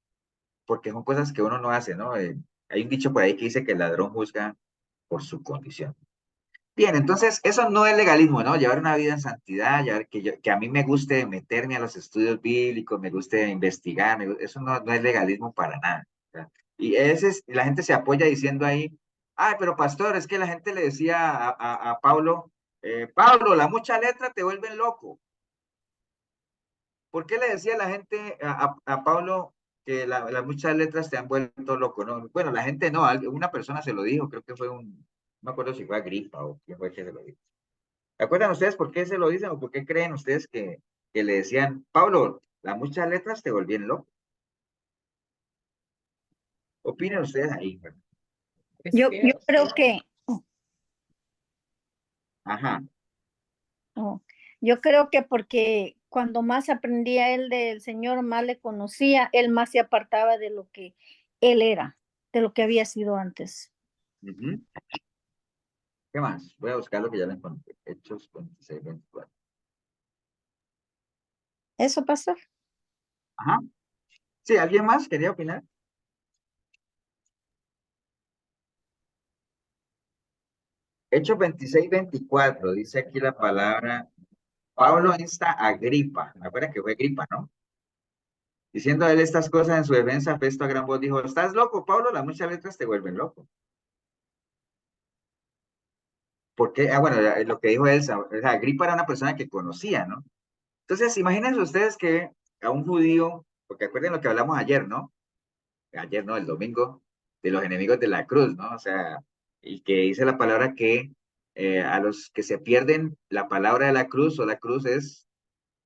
porque son cosas que uno no hace, ¿no? Hay un dicho por ahí que dice que el ladrón juzga por su condición. Bien, entonces eso no es legalismo, ¿no? Llevar una vida en santidad, que a mí me guste meterme a los estudios bíblicos, me guste investigar, eso no es legalismo para nada. ¿Verdad? Y la gente se apoya diciendo ahí, ay, pero pastor, es que la gente le decía a Pablo, Pablo, la mucha letra te vuelven loco. ¿Por qué le decía la gente a Pablo que las muchas letras te han vuelto loco? ¿No? Bueno, la gente no, una persona se lo dijo, creo que fue no me acuerdo si fue Agripa o quién fue que se lo dijo. ¿Se acuerdan ustedes por qué se lo dicen o por qué creen ustedes que le decían, Pablo, las muchas letras te volvían loco? Opinen ustedes ahí. Yo creo que, Ajá. yo creo que porque cuando más aprendía él del Señor, más le conocía, él más se apartaba de lo que él era, de lo que había sido antes. Uh-huh. ¿Qué más? Voy a buscar lo que ya le encontré. Hechos 26, 24. ¿Eso, pastor? Ajá. Sí, ¿alguien más quería opinar? Hechos 26, 24, dice aquí la palabra, Pablo insta a Agripa, me acuerdo que fue Agripa, ¿no? Diciendo a él estas cosas en su defensa, Festo a gran voz dijo, ¿estás loco, Pablo? Las muchas letras te vuelven loco. Porque, bueno, lo que dijo él, o sea, Agripa era una persona que conocía, ¿no? Entonces, imagínense ustedes que a un judío, porque acuerden lo que hablamos ayer, ¿no? Ayer, ¿no? El domingo, de los enemigos de la cruz, ¿no? O sea, y que dice la palabra que a los que se pierden la palabra de la cruz o la cruz es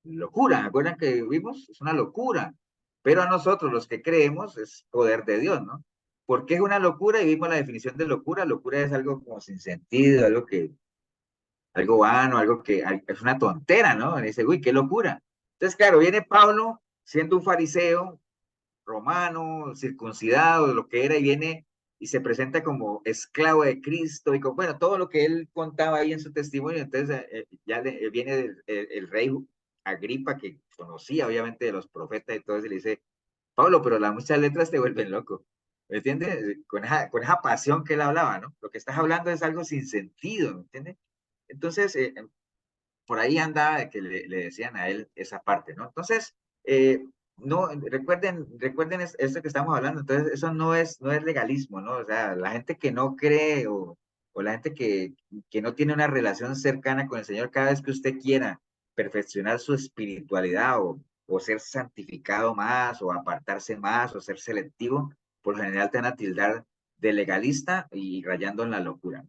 locura. ¿Acuerdan que vimos? Es una locura. Pero a nosotros, los que creemos, es poder de Dios, ¿no? ¿Por qué es una locura? Y vimos la definición de locura. Locura es algo como sin sentido, algo vano, algo que es una tontera, ¿no? Y dice, uy, qué locura. Entonces, claro, viene Pablo siendo un fariseo romano, circuncidado, lo que era, y viene y se presenta como esclavo de Cristo, y bueno, todo lo que él contaba ahí en su testimonio. Entonces viene el rey Agripa, que conocía obviamente de los profetas y todo eso, y le dice, Pablo, pero las muchas letras te vuelven loco. ¿Me entiendes? Con esa pasión que él hablaba, ¿no? Lo que estás hablando es algo sin sentido, ¿me entiendes? Entonces, por ahí andaba de que le decían a él esa parte, ¿no? Entonces, no, recuerden esto que estamos hablando, entonces eso no es legalismo, ¿no? O sea, la gente que no cree o la gente que no tiene una relación cercana con el Señor, cada vez que usted quiera perfeccionar su espiritualidad o ser santificado más o apartarse más o ser selectivo, por lo general te van a tildar de legalista y rayando en la locura.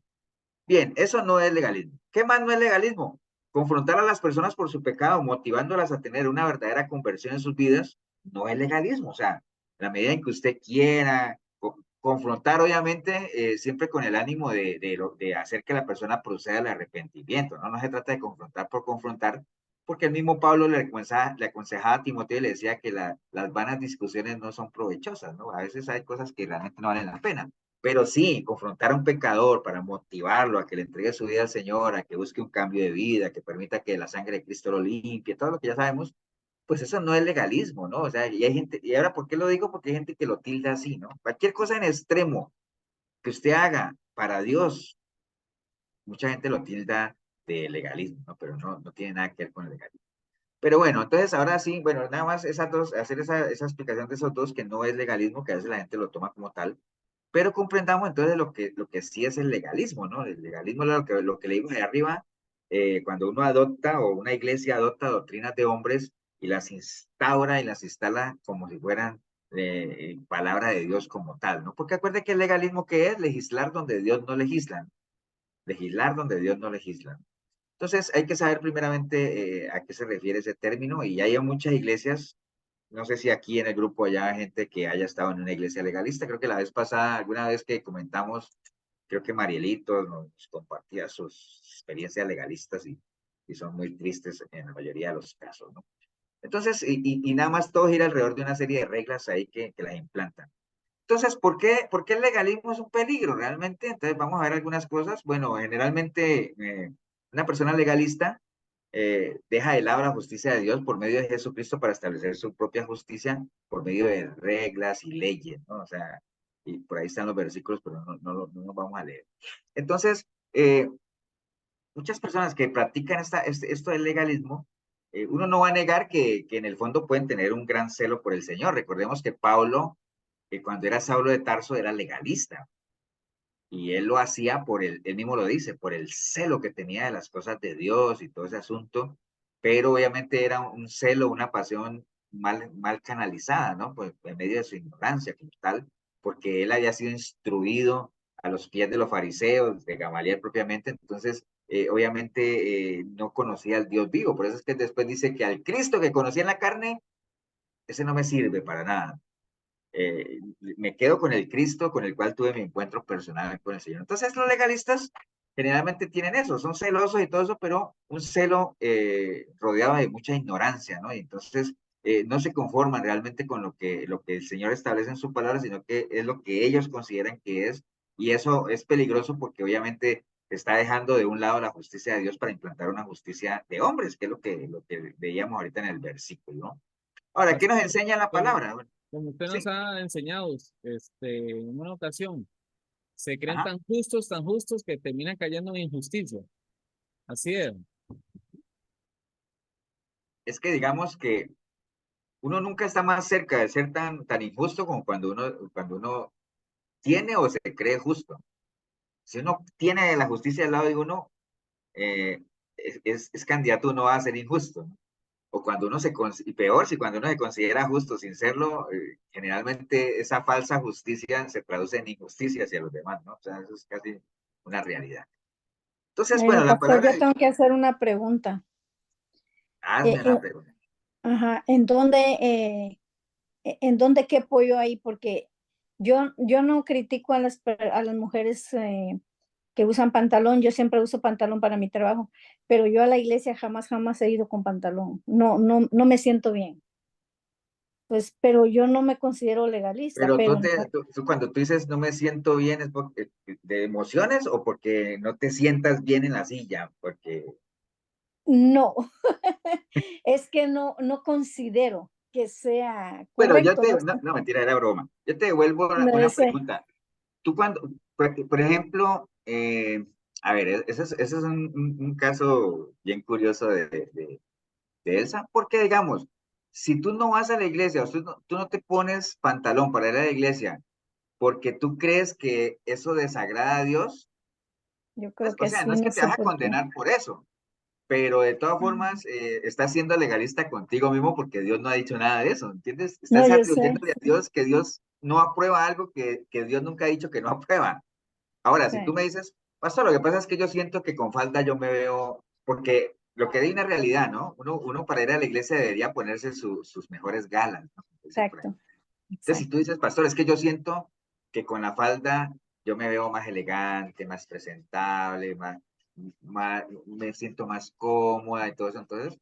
Bien, eso no es legalismo. ¿Qué más no es legalismo? Confrontar a las personas por su pecado, motivándolas a tener una verdadera conversión en sus vidas, no es legalismo. O sea, en la medida en que usted quiera confrontar, obviamente, siempre con el ánimo de hacer que la persona proceda al arrepentimiento, ¿no? No se trata de confrontar por confrontar, porque el mismo Pablo le aconsejaba a Timoteo y le decía que las vanas discusiones no son provechosas, ¿no? A veces hay cosas que realmente no valen la pena. Pero sí, confrontar a un pecador para motivarlo a que le entregue su vida al Señor, a que busque un cambio de vida, que permita que la sangre de Cristo lo limpie, todo lo que ya sabemos, pues eso no es legalismo, ¿no? O sea, y hay gente, y ahora, ¿por qué lo digo? Porque hay gente que lo tilda así, ¿no? Cualquier cosa en extremo que usted haga para Dios, mucha gente lo tilda de legalismo, ¿no? Pero no tiene nada que ver con el legalismo. Pero bueno, entonces ahora sí, bueno, nada más hacer esa explicación de esos dos, que no es legalismo, que a veces la gente lo toma como tal, pero comprendamos entonces lo que sí es el legalismo, ¿no? El legalismo es lo que leímos de arriba, cuando uno adopta o una iglesia adopta doctrinas de hombres y las instaura y las instala como si fueran palabra de Dios como tal, ¿no? Porque acuerde que el legalismo, ¿qué es? Legislar donde Dios no legisla. Legislar donde Dios no legisla. Entonces hay que saber primeramente a qué se refiere ese término y hay muchas iglesias, no sé si aquí en el grupo haya gente que haya estado en una iglesia legalista, creo que la vez pasada, alguna vez que comentamos, creo que Marielito nos compartía sus experiencias legalistas y son muy tristes en la mayoría de los casos, ¿no? Entonces, y nada más todo gira alrededor de una serie de reglas ahí que las implantan. Entonces, ¿por qué el legalismo es un peligro realmente? Entonces, vamos a ver algunas cosas. Bueno, generalmente una persona legalista deja de lado la justicia de Dios por medio de Jesucristo para establecer su propia justicia por medio de reglas y leyes, ¿no? O sea, y por ahí están los versículos, pero no los vamos a leer. Entonces, muchas personas que practican esto del legalismo, uno no va a negar que en el fondo pueden tener un gran celo por el Señor. Recordemos que Pablo, cuando era Saulo de Tarso, era legalista. Y él lo hacía él mismo lo dice, por el celo que tenía de las cosas de Dios y todo ese asunto, pero obviamente era un celo, una pasión mal canalizada, ¿no? Pues en medio de su ignorancia como tal, porque él había sido instruido a los pies de los fariseos, de Gamaliel propiamente, entonces obviamente no conocía al Dios vivo, por eso es que después dice que al Cristo que conocía en la carne, ese no me sirve para nada. Me quedo con el Cristo con el cual tuve mi encuentro personal con el Señor. Entonces los legalistas generalmente tienen eso, son celosos y todo eso, pero un celo rodeado de mucha ignorancia, ¿no? Y entonces no se conforman realmente con lo que el Señor establece en su palabra, sino que es lo que ellos consideran que es, y eso es peligroso porque obviamente está dejando de un lado la justicia de Dios para implantar una justicia de hombres, que es lo que veíamos ahorita en el versículo, ¿no? Ahora, ¿qué nos Pastor, enseña la como, palabra? Bueno, como usted nos sí, ha enseñado, en una ocasión, se creen ajá. tan justos que terminan cayendo en injusticia. Así es. Es que digamos que uno nunca está más cerca de ser tan injusto como cuando uno tiene o se cree justo. Si uno tiene la justicia al lado de uno, eh, es candidato uno a ser injusto, ¿no? O cuando uno y peor, si cuando uno se considera justo sin serlo, generalmente esa falsa justicia se traduce en injusticia hacia los demás, ¿no? O sea, eso es casi una realidad. Entonces, bueno, la Pastor, palabra, yo tengo que hacer una pregunta. hazme una Eh, pregunta. ajá, ¿en dónde qué pollo ahí? Porque yo no critico a las mujeres que usan pantalón, yo siempre uso pantalón para mi trabajo, pero yo a la iglesia jamás he ido con pantalón, no me siento bien. Pues, pero yo no me considero legalista, Pero pero cuando tú dices no me siento bien, ¿es porque, de emociones o porque no te sientas bien en la silla? Porque, no, es que no considero que sea bueno, correcto, ¿no? no, mentira, era broma. Yo te devuelvo No una sé. pregunta. Tú cuando, por ejemplo, a ver, ese es un caso bien curioso de Elsa, porque digamos, si tú no vas a la iglesia, o tú no te pones pantalón para ir a la iglesia, porque tú crees que eso desagrada a Dios, Yo pues, creo o que sea, no sí, es que no te sé vas a por qué. condenar por eso, pero de todas formas estás siendo legalista contigo mismo porque Dios no ha dicho nada de eso, ¿entiendes? No, Estás yo sé, atribuyéndole a Dios que Dios no aprueba algo que Dios nunca ha dicho que no aprueba. Ahora, si tú sí. me dices, pastor, lo que pasa es que yo siento que con falda yo me veo, porque lo que hay una realidad, ¿no? Uno para ir a la iglesia debería ponerse sus mejores galas, ¿no? Dicen por ahí. Exacto, Entonces, si exacto. tú dices, pastor, es que yo siento que con la falda yo me veo más elegante, más presentable, me siento más cómoda y todo eso, entonces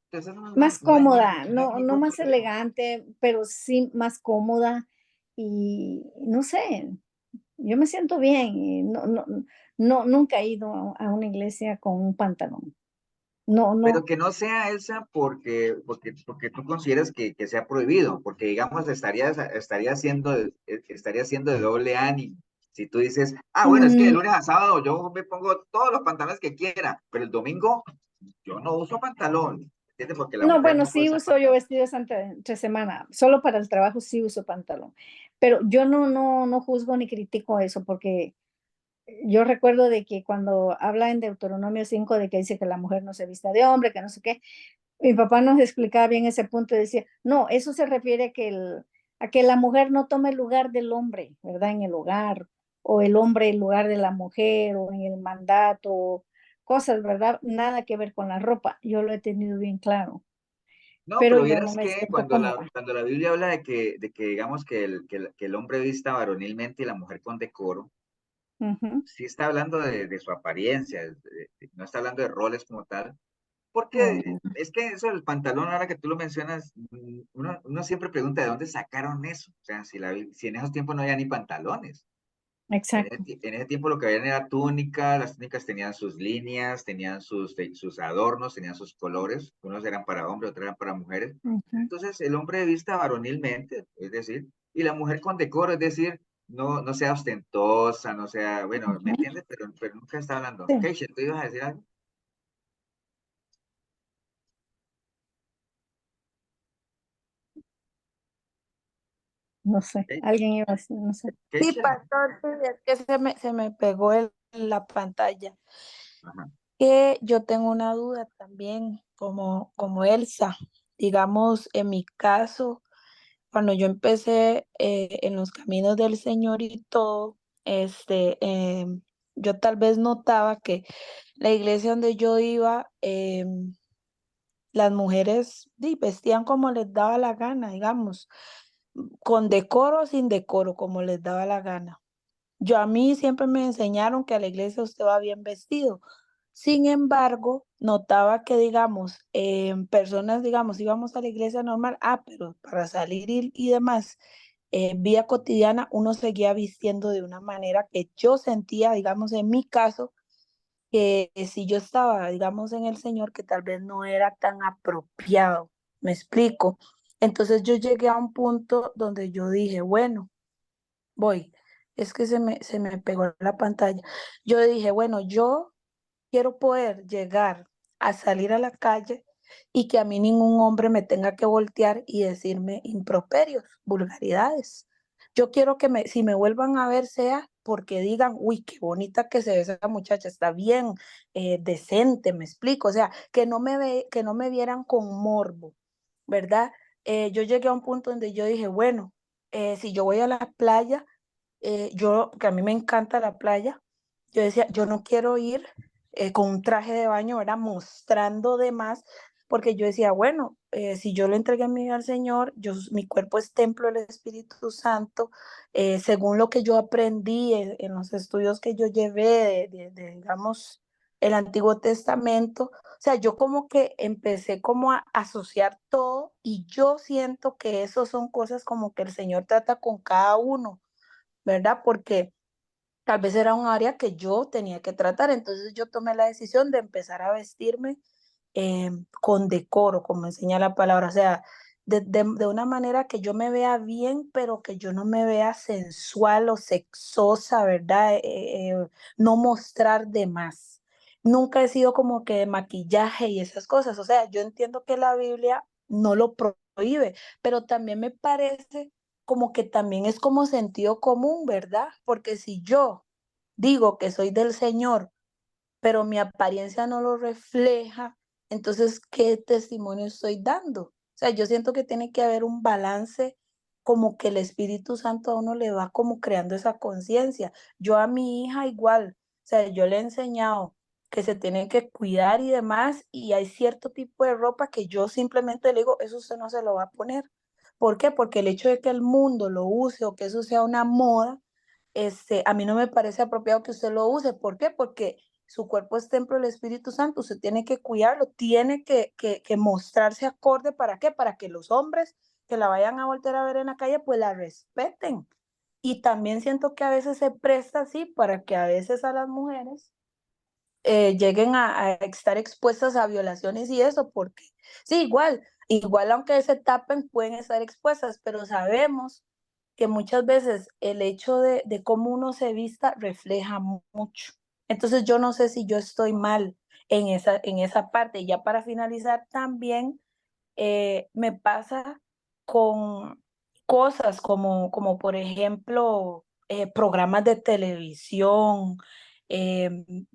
Más no hay, cómoda, no hay no ningún más problema. elegante, pero sí más cómoda y no sé, yo me siento bien y nunca he ido a una iglesia con un pantalón. Pero No, que no sea Elsa porque tú consideras que sea prohibido, porque digamos estaría siendo de doble ánimo. Si tú dices, bueno, es que de mm, lunes a sábado yo me pongo todos los pantalones que quiera, pero el domingo yo no uso pantalón, ¿entiendes? Porque la no, mujer bueno, no puede sí usar uso yo pantalón. vestidos entre semana, solo para el trabajo sí uso pantalón, pero yo no juzgo ni critico eso porque yo recuerdo de que cuando habla en Deuteronomio 5 de que dice que la mujer no se vista de hombre, que no sé qué, mi papá nos explicaba bien ese punto y decía, no, eso se refiere a que la mujer no tome el lugar del hombre, ¿verdad? En el hogar, o el hombre el lugar de la mujer, o en el mandato, cosas, ¿verdad? Nada que ver con la ropa. Yo lo he tenido bien claro, No, pero pero yo no vieras me que siento cuando cómoda. cuando la Biblia habla de que digamos que el hombre vista varonilmente y la mujer con decoro, Ujú. sí está hablando de su apariencia, no está hablando de roles como tal, porque Mm, es que eso del pantalón, ahora que tú lo mencionas, uno siempre pregunta de dónde sacaron eso, o sea, si en esos tiempos no había ni pantalones. exacto. En ese tiempo lo que habían era túnica, las túnicas tenían sus líneas, tenían sus adornos, tenían sus colores, unos eran para hombres, otros eran para mujeres. Ujú. Entonces, el hombre vista varonilmente, es decir, y la mujer con decoro, es decir, no sea ostentosa, no sea, bueno, ¿me Ujú. entiendes? Pero nunca está hablando. Sí, Keisha, ¿tú ibas a decir algo? no sé. Alguien iba a decir, no sé. Sí, Keisha. pastor, sí, es que se me pegó la pantalla. Ajá. Que yo tengo una duda también, como Elsa. Digamos, en mi caso, cuando yo empecé en los caminos del Señor y todo, yo tal vez notaba que la iglesia donde yo iba, las mujeres vestían como les daba la gana, digamos, con decoro o sin decoro, como les daba la gana. A mí siempre me enseñaron que a la iglesia usted va bien vestido. Sin embargo, notaba que, digamos, personas, digamos, íbamos a la iglesia normal, pero para salir y demás, vía cotidiana, uno seguía vistiendo de una manera que yo sentía, digamos, en mi caso, que si yo estaba, digamos, en el Señor, que tal vez no era tan apropiado. ¿Me explico? Entonces yo llegué a un punto donde yo dije, bueno, voy, es que se me pegó la pantalla. Yo dije, bueno, yo quiero poder llegar a salir a la calle y que a mí ningún hombre me tenga que voltear y decirme improperios, vulgaridades. Yo quiero que si me vuelvan a ver sea porque digan, uy, qué bonita que se ve esa muchacha, está bien, decente, me explico, o sea, que no me vieran con morbo, ¿verdad? Yo llegué a un punto donde yo dije, bueno, si yo voy a la playa, que a mí me encanta la playa, yo decía, yo no quiero ir con un traje de baño, era mostrando de más, porque yo decía, bueno, si yo le entregué mi vida al Señor, mi cuerpo es templo del Espíritu Santo, según lo que yo aprendí en los estudios que yo llevé digamos, el Antiguo Testamento, o sea, yo como que empecé como a asociar todo y yo siento que eso son cosas como que el Señor trata con cada uno, ¿verdad? Porque tal vez era un área que yo tenía que tratar, entonces yo tomé la decisión de empezar a vestirme con decoro, como enseña la palabra, o sea, de una manera que yo me vea bien, pero que yo no me vea sensual o sexosa, ¿verdad? No mostrar de más. Nunca he sido como que de maquillaje y esas cosas, o sea, yo entiendo que la Biblia no lo prohíbe, pero también me parece como que también es como sentido común, ¿verdad? Porque si yo digo que soy del Señor, pero mi apariencia no lo refleja, entonces, ¿qué testimonio estoy dando? O sea, yo siento que tiene que haber un balance, como que el Espíritu Santo a uno le va como creando esa conciencia. Yo a mi hija igual, o sea, yo le he enseñado que se tiene que cuidar y demás, y hay cierto tipo de ropa que yo simplemente le digo, eso usted no se lo va a poner. ¿Por qué? Porque el hecho de que el mundo lo use o que eso sea una moda, a mí no me parece apropiado que usted lo use. ¿Por qué? Porque su cuerpo es templo del Espíritu Santo, usted tiene que cuidarlo, tiene que mostrarse acorde. ¿Para qué? Para que los hombres que la vayan a volver a ver en la calle, pues la respeten. Y también siento que a veces se presta así para que a veces a las mujeres lleguen a estar expuestas a violaciones y eso, porque sí, igual aunque se tapen, pueden estar expuestas, pero sabemos que muchas veces el hecho de cómo uno se vista refleja mucho. Entonces yo no sé si yo estoy mal en esa parte. Y ya para finalizar también, me pasa con cosas como por ejemplo, programas de televisión,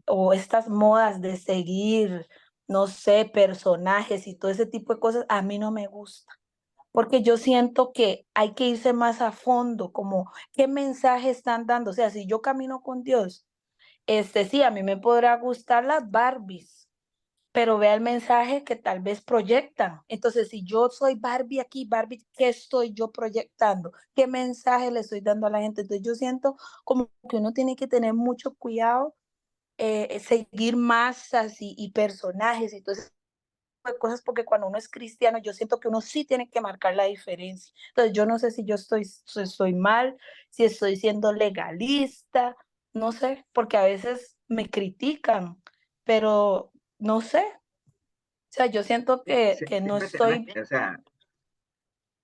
o estas modas de seguir, no sé, personajes y todo ese tipo de cosas, a mí no me gusta, porque yo siento que hay que irse más a fondo, como qué mensaje están dando. O sea, si yo camino con Dios Sí, a mí me podrá gustar las Barbies, pero vea el mensaje que tal vez proyectan. Entonces, si yo soy Barbie aquí, Barbie, ¿qué estoy yo proyectando? ¿Qué mensaje le estoy dando a la gente? Entonces, yo siento como que uno tiene que tener mucho cuidado, seguir masas y personajes y todo ese tipo de cosas, porque cuando uno es cristiano, yo siento que uno sí tiene que marcar la diferencia. Entonces, yo no sé si yo estoy mal, si estoy siendo legalista, no sé, porque a veces me critican, pero no sé. O sea, yo siento que no Siempre te van estoy. o sea,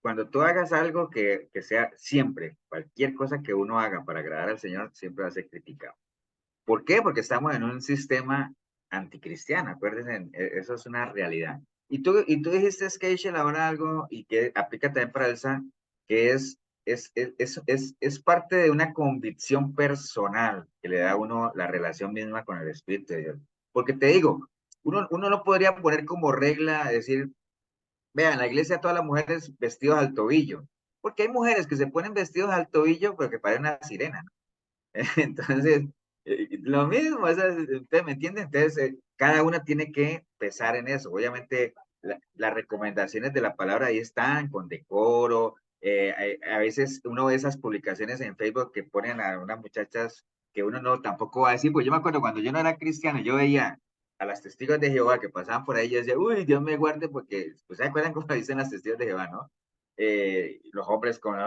cuando tú hagas algo que sea siempre, cualquier cosa que uno haga para agradar al Señor, siempre va a ser criticado. ¿Por qué? Porque estamos en un sistema anticristiano, acuérdense, eso es una realidad. Y tú dijiste, Keishel, ahora algo, y que aplica también para Elsa, que es parte de una convicción personal que le da a uno la relación misma con el Espíritu de Dios. Porque te digo, uno no podría poner como regla, decir, vean, en la iglesia todas las mujeres vestidos al tobillo, porque hay mujeres que se ponen vestidos al tobillo, pero que parecen una sirena, ¿no? Entonces, lo mismo, ¿usted me entiende? Entonces, cada una tiene que pesar en eso. Obviamente, las recomendaciones de la palabra ahí están, con decoro. A veces uno ve esas publicaciones en Facebook que ponen a unas muchachas que uno no tampoco va a decir, pues yo me acuerdo cuando yo no era cristiano, yo veía a las testigos de Jehová que pasaban por ahí, yo decía, uy, Dios me guarde, porque, pues, ¿se acuerdan cómo dicen las testigos de Jehová, no? Los hombres con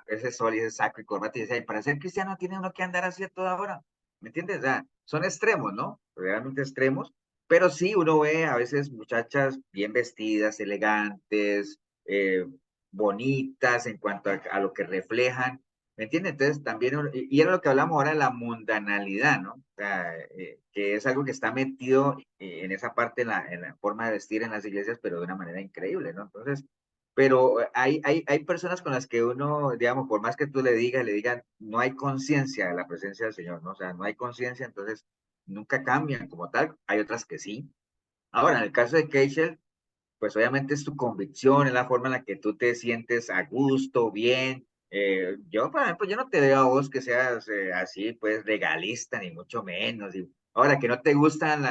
ese sol y ese saco y corbata, y decía, para ser cristiano tiene uno que andar así a toda hora, ¿me entiendes? O sea, son extremos, ¿no? Realmente extremos, pero sí uno ve a veces muchachas bien vestidas, elegantes, bonitas en cuanto a lo que reflejan, ¿me entiendes? Entonces también, y era lo que hablamos ahora de la mundanalidad, ¿no? O sea, que es algo que está metido en esa parte, en la forma de vestir en las iglesias, pero de una manera increíble, ¿no? Entonces, pero hay personas con las que uno, digamos, por más que tú le digan, no hay conciencia de la presencia del Señor, ¿no? O sea, no hay conciencia, entonces nunca cambian como tal. Hay otras que sí. Ahora, en el caso de Keishel, pues obviamente es tu convicción, es la forma en la que tú te sientes a gusto, bien. Yo, por ejemplo, yo no te veo a vos que seas así, pues, legalista, ni mucho menos. Y ahora, que no te gustan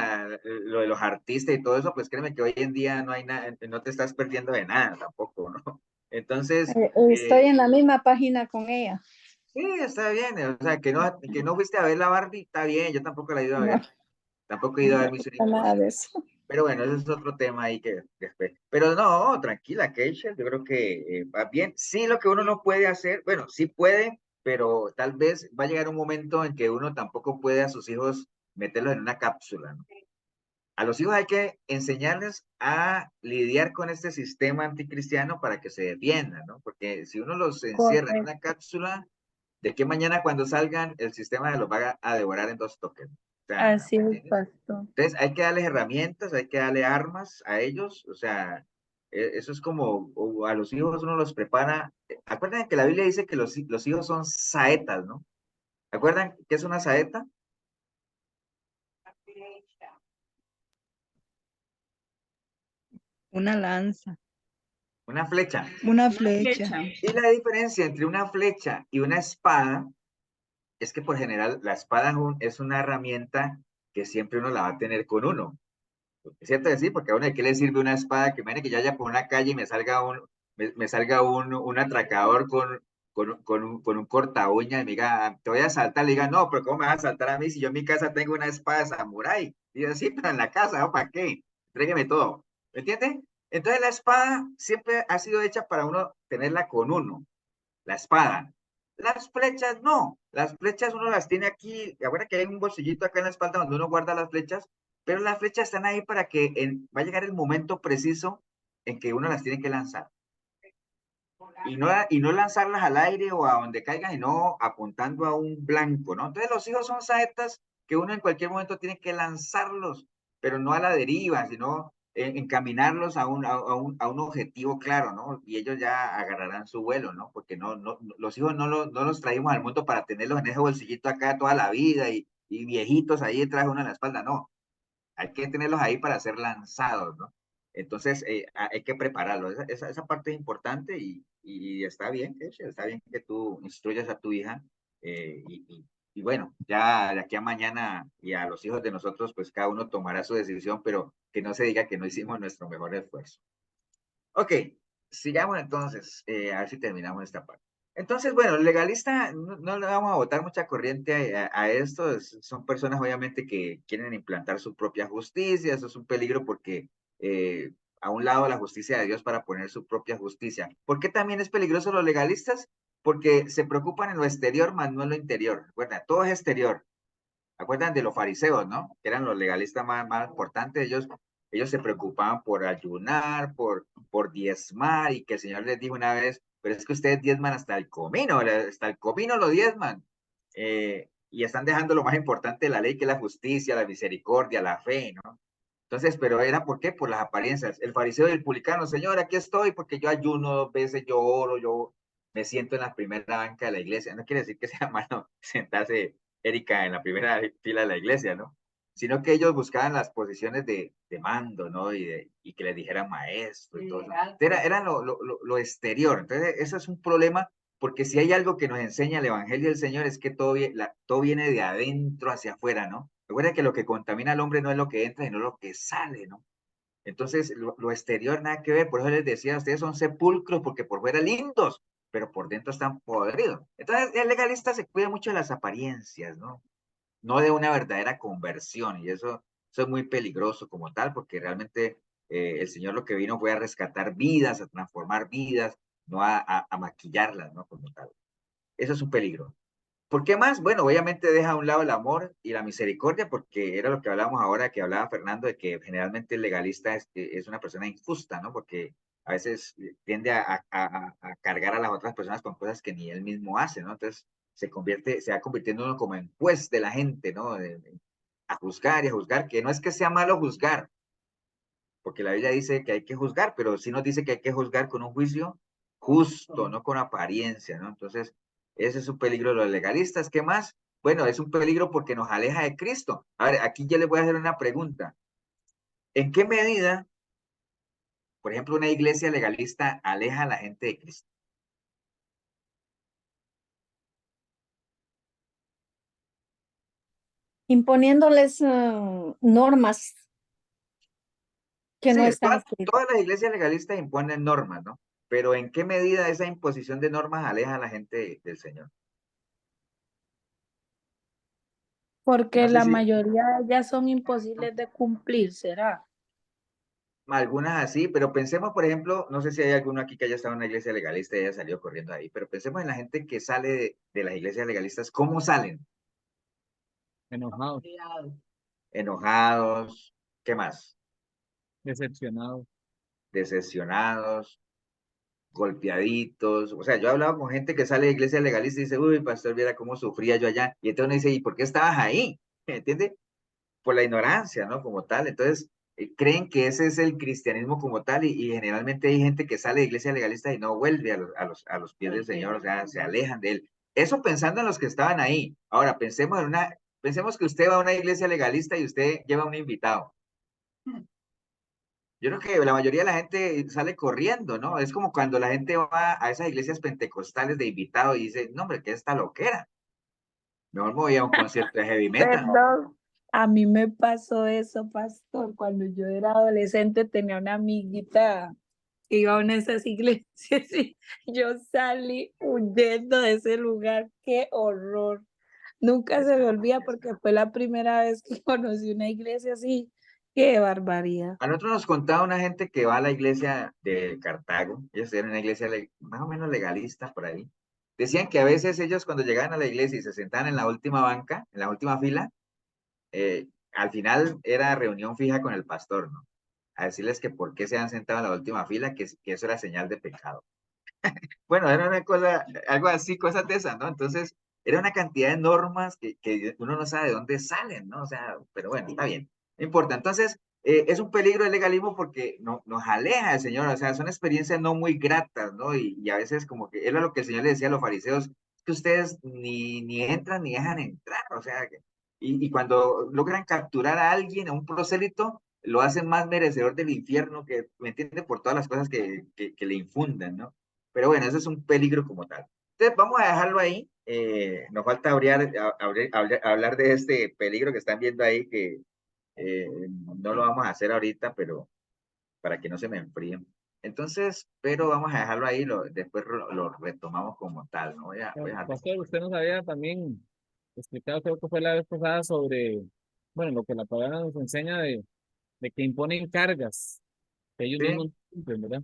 lo de los artistas y todo eso, pues créeme que hoy en día no hay nada, no te estás perdiendo de nada tampoco, ¿no? Entonces, Estoy en la misma página con ella. sí, está bien. O sea, que no fuiste a ver la Barbie, está bien, yo tampoco la he ido a No, ver. Tampoco he ido a no ver me Misión gusta nada de Imposible. eso. Pero bueno, ese es otro tema ahí que después. Pero no, tranquila, Keisha, yo creo que va bien. Sí, lo que uno no puede hacer, bueno, sí puede, pero tal vez va a llegar un momento en que uno tampoco puede a sus hijos meterlos en una cápsula, ¿no? A los hijos hay que enseñarles a lidiar con este sistema anticristiano para que se defiendan, ¿no? Porque si uno los encierra en una Correcto. cápsula, ¿de qué mañana cuando salgan el sistema los va a devorar en dos toques? O sea, Así ¿me es, entiendes? pastor. Entonces hay que darles herramientas, hay que darle armas a ellos, o sea, eso es como a los hijos uno los prepara. Acuérdense que la Biblia dice que los hijos son saetas, ¿no? ¿Acuerdan qué es una saeta? Una lanza, Una flecha. una Una flecha. flecha. Y la diferencia entre una flecha y una espada es que por general la espada es una herramienta que siempre uno la va a tener con uno. Es cierto decir, porque a uno de qué le sirve una espada, que imagine que yo vaya por una calle y me salga un atracador con un corta uña y me diga, te voy a asaltar, le diga, no, pero ¿cómo me vas a asaltar a mí si yo en mi casa tengo una espada de samurái? Y yo, sí, pero en la casa, ¿no? ¿Para qué? Tráigame todo. ¿Me entiendes? Entonces la espada siempre ha sido hecha para uno tenerla con uno, la espada. Las flechas no, las flechas uno las tiene aquí, ahora que hay un bolsillito acá en la espalda donde uno guarda las flechas, pero las flechas están ahí para que va a llegar el momento preciso en que uno las tiene que lanzar. Y no lanzarlas al aire o a donde caigan, sino apuntando a un blanco, ¿no? Entonces los hijos son saetas que uno en cualquier momento tiene que lanzarlos, pero no a la deriva, sino encaminarlos a un objetivo claro, ¿no? Y ellos ya agarrarán su vuelo, ¿no? Porque los hijos no los traímos al mundo para tenerlos en ese bolsillito acá toda la vida y viejitos ahí detrás de uno en la espalda, no. Hay que tenerlos ahí para ser lanzados, ¿no? Entonces, hay que prepararlos. Esa parte es importante y está bien, está bien que tú instruyas a tu hija y bueno, ya de aquí a mañana y a los hijos de nosotros, pues cada uno tomará su decisión, pero que no se diga que no hicimos nuestro mejor esfuerzo. Ok, sigamos entonces, a ver si terminamos esta parte. Entonces, bueno, legalista, no le vamos a botar mucha corriente a esto. Son personas obviamente que quieren implantar su propia justicia. Eso es un peligro porque a un lado la justicia de Dios para poner su propia justicia. ¿Por qué también es peligroso los legalistas? Porque se preocupan en lo exterior más no en lo interior. Recuerda, todo es exterior. ¿Acuerdan de los fariseos, no? Que eran los legalistas más importantes. Ellos se preocupaban por ayunar, por diezmar, y que el Señor les dijo una vez, pero es que ustedes diezman hasta el comino lo diezman. Y están dejando lo más importante de la ley, que es la justicia, la misericordia, la fe, ¿no? Entonces, pero era ¿por qué? Por las apariencias. El fariseo y el publicano, Señor, aquí estoy porque yo ayuno 2 veces, yo oro, yo me siento en la primera banca de la iglesia. No quiere decir que sea malo sentarse, Erika, en la primera fila de la iglesia, ¿no? Sino que ellos buscaban las posiciones de mando, ¿no? Y que les dijeran maestro y todo eso. Era lo exterior. Entonces, eso es un problema porque si hay algo que nos enseña el Evangelio del Señor es que todo viene de adentro hacia afuera, ¿no? Recuerda que lo que contamina al hombre no es lo que entra, sino lo que sale, ¿no? Entonces, lo exterior nada que ver, por eso les decía, ustedes son sepulcros porque por fuera lindos, pero por dentro están podridos. Entonces, el legalista se cuida mucho de las apariencias, ¿no? No de una verdadera conversión, y eso es muy peligroso como tal, porque realmente el Señor lo que vino fue a rescatar vidas, a transformar vidas, no a maquillarlas, ¿no? Como tal. Eso es un peligro. ¿Por qué más? Bueno, obviamente deja a un lado el amor y la misericordia, porque era lo que hablábamos ahora, que hablaba Fernando, de que generalmente el legalista es una persona injusta, ¿no? Porque a veces tiende a cargar a las otras personas con cosas que ni él mismo hace, ¿no? Entonces se va convirtiendo uno como en juez de la gente, ¿no? A juzgar y a juzgar, que no es que sea malo juzgar, porque la Biblia dice que hay que juzgar, pero sí nos dice que hay que juzgar con un juicio justo, no con apariencia, ¿no? Entonces, ese es un peligro de los legalistas. ¿Qué más? Bueno, es un peligro porque nos aleja de Cristo. A ver, aquí ya les voy a hacer una pregunta. ¿En qué medida, por ejemplo, una iglesia legalista aleja a la gente de Cristo? Imponiéndoles normas que no Sí, están escritas. todas las iglesias legalistas imponen normas, ¿no? Pero ¿en qué medida esa imposición de normas aleja a la gente del Señor? Porque No sé la si mayoría de ellas son imposibles de cumplir, ¿será? algunas así, pero pensemos, por ejemplo, no sé si hay alguno aquí que haya estado en una iglesia legalista y haya salido corriendo ahí, pero pensemos en la gente que sale de las iglesias legalistas, ¿cómo salen? Enojados, Enojados, ¿qué más? decepcionados. Decepcionados, golpeaditos. O sea, yo he hablado con gente que sale de iglesia legalista y dice, uy, pastor, viera cómo sufría yo allá. Y entonces uno dice, ¿y por qué estabas ahí? ¿Me entiende? Por la ignorancia, ¿no? Como tal. Entonces, creen que ese es el cristianismo como tal y generalmente hay gente que sale de iglesia legalista y no vuelve a los pies del Señor, o sea, se alejan de él. Eso pensando en los que estaban ahí. Ahora, pensemos que usted va a una iglesia legalista y usted lleva un invitado. Yo creo que la mayoría de la gente sale corriendo, ¿no? Es como cuando la gente va a esas iglesias pentecostales de invitado y dice, no, hombre, ¿qué es esta loquera? Mejor me voy a un concierto de heavy metal. Perdón, a mí me pasó eso, pastor. Cuando yo era adolescente tenía una amiguita que iba a una de esas iglesias y yo salí huyendo de ese lugar. ¡Qué horror! Nunca se me olvida porque fue la primera vez que conocí una iglesia así. ¡Qué barbaridad! A nosotros nos contaba una gente que va a la iglesia de Cartago, ellos eran una iglesia más o menos legalista por ahí. Decían que a veces ellos cuando llegaban a la iglesia y se sentaban en la última banca, en la última fila, al final era reunión fija con el pastor, ¿no? A decirles que por qué se han sentado en la última fila, que eso era señal de pecado. Bueno, era una cosa, algo así, cosas de esas, ¿no? Entonces, era una cantidad de normas que uno no sabe de dónde salen, ¿no? O sea, pero bueno, está bien, no importa. Entonces, es un peligro el legalismo porque nos aleja del Señor, o sea, son experiencias no muy gratas, ¿no? Y a veces como que era lo que el Señor le decía a los fariseos, que ustedes ni entran ni dejan entrar, o sea, y cuando logran capturar a alguien, a un prosélito, lo hacen más merecedor del infierno, que, ¿me entiende? Por todas las cosas que le infundan, ¿no? Pero bueno, eso es un peligro como tal. Entonces, vamos a dejarlo ahí. nos falta hablar de este peligro que están viendo ahí, que no lo vamos a hacer ahorita, pero para que no se me enfríen. Entonces, pero vamos a dejarlo ahí, después lo retomamos como tal, ¿no? Voy a dejar de- Pastor, usted nos había también explicado, creo que fue la vez pasada, sobre, bueno, lo que la palabra nos enseña de que imponen cargas, que ellos Sí, mismos cumplen, ¿verdad?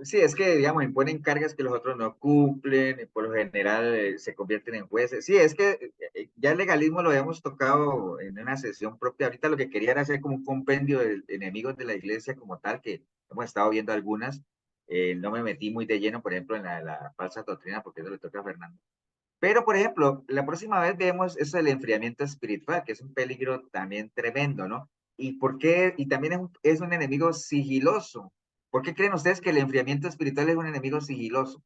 sí, es que, digamos, imponen cargas que los otros no cumplen, y por lo general se convierten en jueces. Sí, es que ya el legalismo lo habíamos tocado en una sesión propia. Ahorita lo que quería era hacer como un compendio de enemigos de la iglesia como tal, que hemos estado viendo algunas. No me metí muy de lleno, por ejemplo, en la falsa doctrina, porque eso le toca a Fernando. Pero, por ejemplo, la próxima vez vemos eso del enfriamiento espiritual, que es un peligro también tremendo, ¿no? ¿Y por qué? Y también es un enemigo sigiloso. ¿Por qué creen ustedes que el enfriamiento espiritual es un enemigo sigiloso?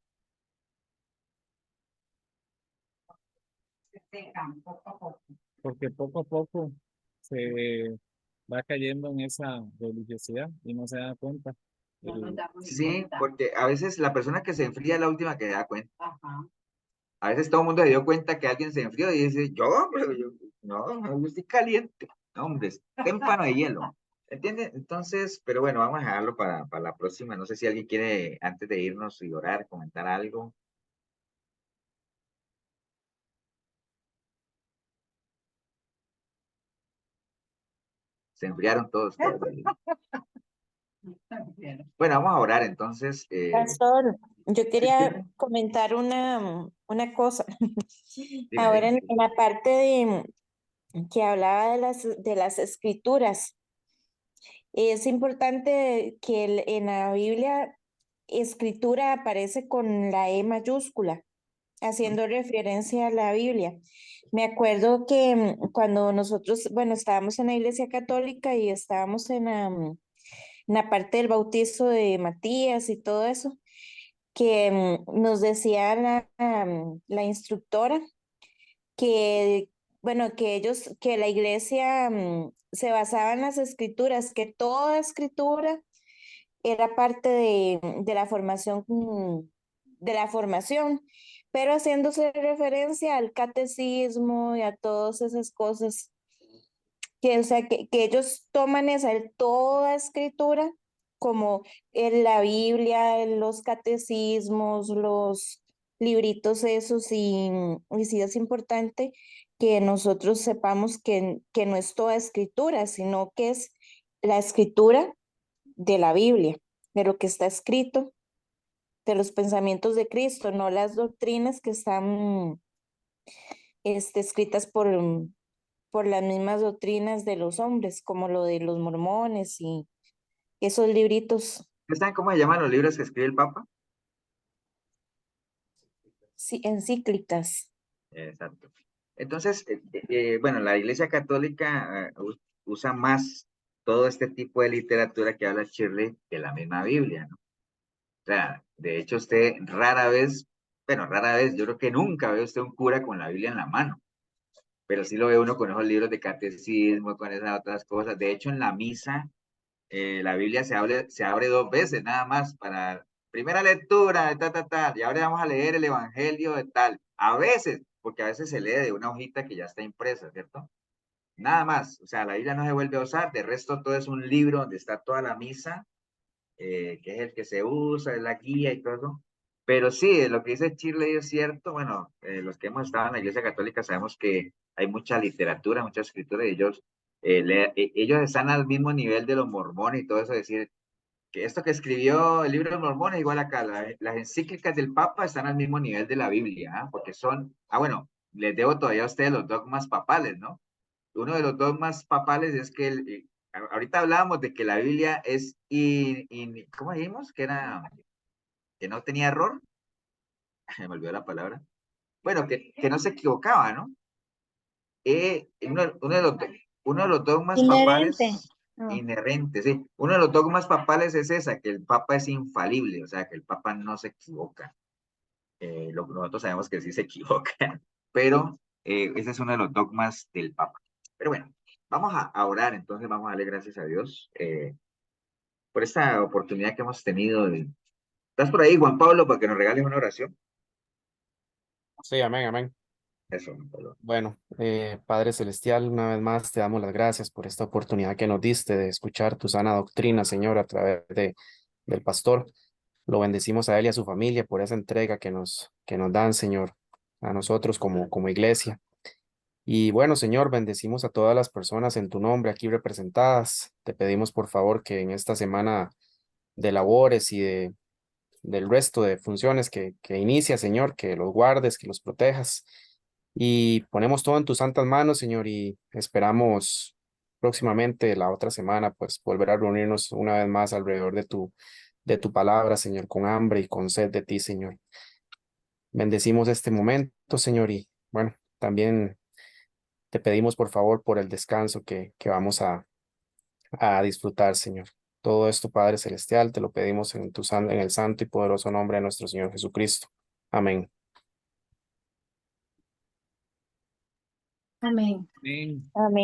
Porque poco a poco se va cayendo en esa religiosidad y no se da cuenta. Sí, porque a veces la persona que se enfría es la última que se da cuenta. A veces todo el mundo se dio cuenta que alguien se enfrió y dice, hombre, no, yo estoy caliente. No, hombre, es témpano de hielo. ¿Entiendes? Entonces, pero bueno, vamos a dejarlo para la próxima. No sé si alguien quiere, antes de irnos y orar, comentar algo. Se enfriaron todos. Bueno, vamos a orar entonces. Pastor, yo Sí, quería dime, comentar una cosa. Ahora dime. en la parte que hablaba de las escrituras, es importante que en la Biblia escritura aparece con la E mayúscula, haciendo referencia a la Biblia. Me acuerdo que cuando nosotros, bueno, estábamos en la Iglesia Católica y estábamos en la parte del bautizo de Matías y todo eso, que nos decía la instructora que, bueno, que la iglesia se basaba en las escrituras, que toda escritura era parte de la formación, pero haciéndose referencia al catecismo y a todas esas cosas que, o sea, que ellos toman toda escritura como en la Biblia, en los catecismos, los libritos esos, y sí es importante que nosotros sepamos que no es toda escritura, sino que es la escritura de la Biblia, de lo que está escrito, de los pensamientos de Cristo, no las doctrinas que están escritas por las mismas doctrinas de los hombres, como lo de los mormones y esos libritos, ¿Ustedes saben cómo se llaman los libros que escribe el Papa? sí, encíclicas. Exacto. Entonces, bueno, la Iglesia Católica usa más todo este tipo de literatura que habla Shirley que la misma Biblia, ¿no? O sea, de hecho, usted rara vez, bueno, rara vez, yo creo que nunca ve usted un cura con la Biblia en la mano, pero sí lo ve uno con esos libros de catecismo, con esas otras cosas. De hecho, en la misa, la Biblia se abre dos veces nada más para primera lectura, de y ahora vamos a leer el Evangelio de tal. A veces, porque a veces se lee de una hojita que ya está impresa, ¿cierto? Nada más, o sea, la Biblia no se vuelve a usar, de resto todo es un libro donde está toda la misa, que es el que se usa, es la guía y todo. Pero sí, lo que dice Shirley es cierto. Bueno, los que hemos estado en la Iglesia Católica sabemos que hay mucha literatura, mucha escritura, y ellos están al mismo nivel de los mormones y todo eso, es decir, que esto que escribió el libro de los mormones, igual acá, las encíclicas del Papa están al mismo nivel de la Biblia, ¿ah? Porque son, bueno, les debo todavía a ustedes los dogmas papales, ¿no? Uno de los dogmas papales es que ahorita hablábamos de que la Biblia es, ¿cómo dijimos? Que no tenía error. Me olvidó la palabra. Bueno, que no se equivocaba, ¿no? Uno de los dogmas Inherente. papales, inherentes, sí. Uno de los dogmas papales es esa, que el Papa es infalible, o sea, que el Papa no se equivoca. Nosotros sabemos que sí se equivoca, pero ese es uno de los dogmas del Papa. Pero bueno, vamos a orar, entonces vamos a darle gracias a Dios por esta oportunidad que hemos tenido. ¿Estás por ahí, Juan Pablo, para que nos regales una oración? Sí, amén, amén. Eso, perdón. Bueno, Padre Celestial, una vez más te damos las gracias por esta oportunidad que nos diste de escuchar tu sana doctrina, Señor, a través del pastor. Lo bendecimos a él y a su familia por esa entrega que nos dan, Señor, a nosotros como iglesia. Y bueno, Señor, bendecimos a todas las personas en tu nombre aquí representadas. Te pedimos, por favor, que en esta semana de labores y del resto de funciones que inicia, Señor, que los guardes, que los protejas. Y ponemos todo en tus santas manos, Señor, y esperamos próximamente, la otra semana, pues volver a reunirnos una vez más alrededor de tu palabra, Señor, con hambre y con sed de ti, Señor. Bendecimos este momento, Señor, y bueno, también te pedimos, por favor, por el descanso que vamos a disfrutar, Señor. Todo esto, Padre Celestial, te lo pedimos en en el santo y poderoso nombre de nuestro Señor Jesucristo. Amén. Amén. Amén. Amén.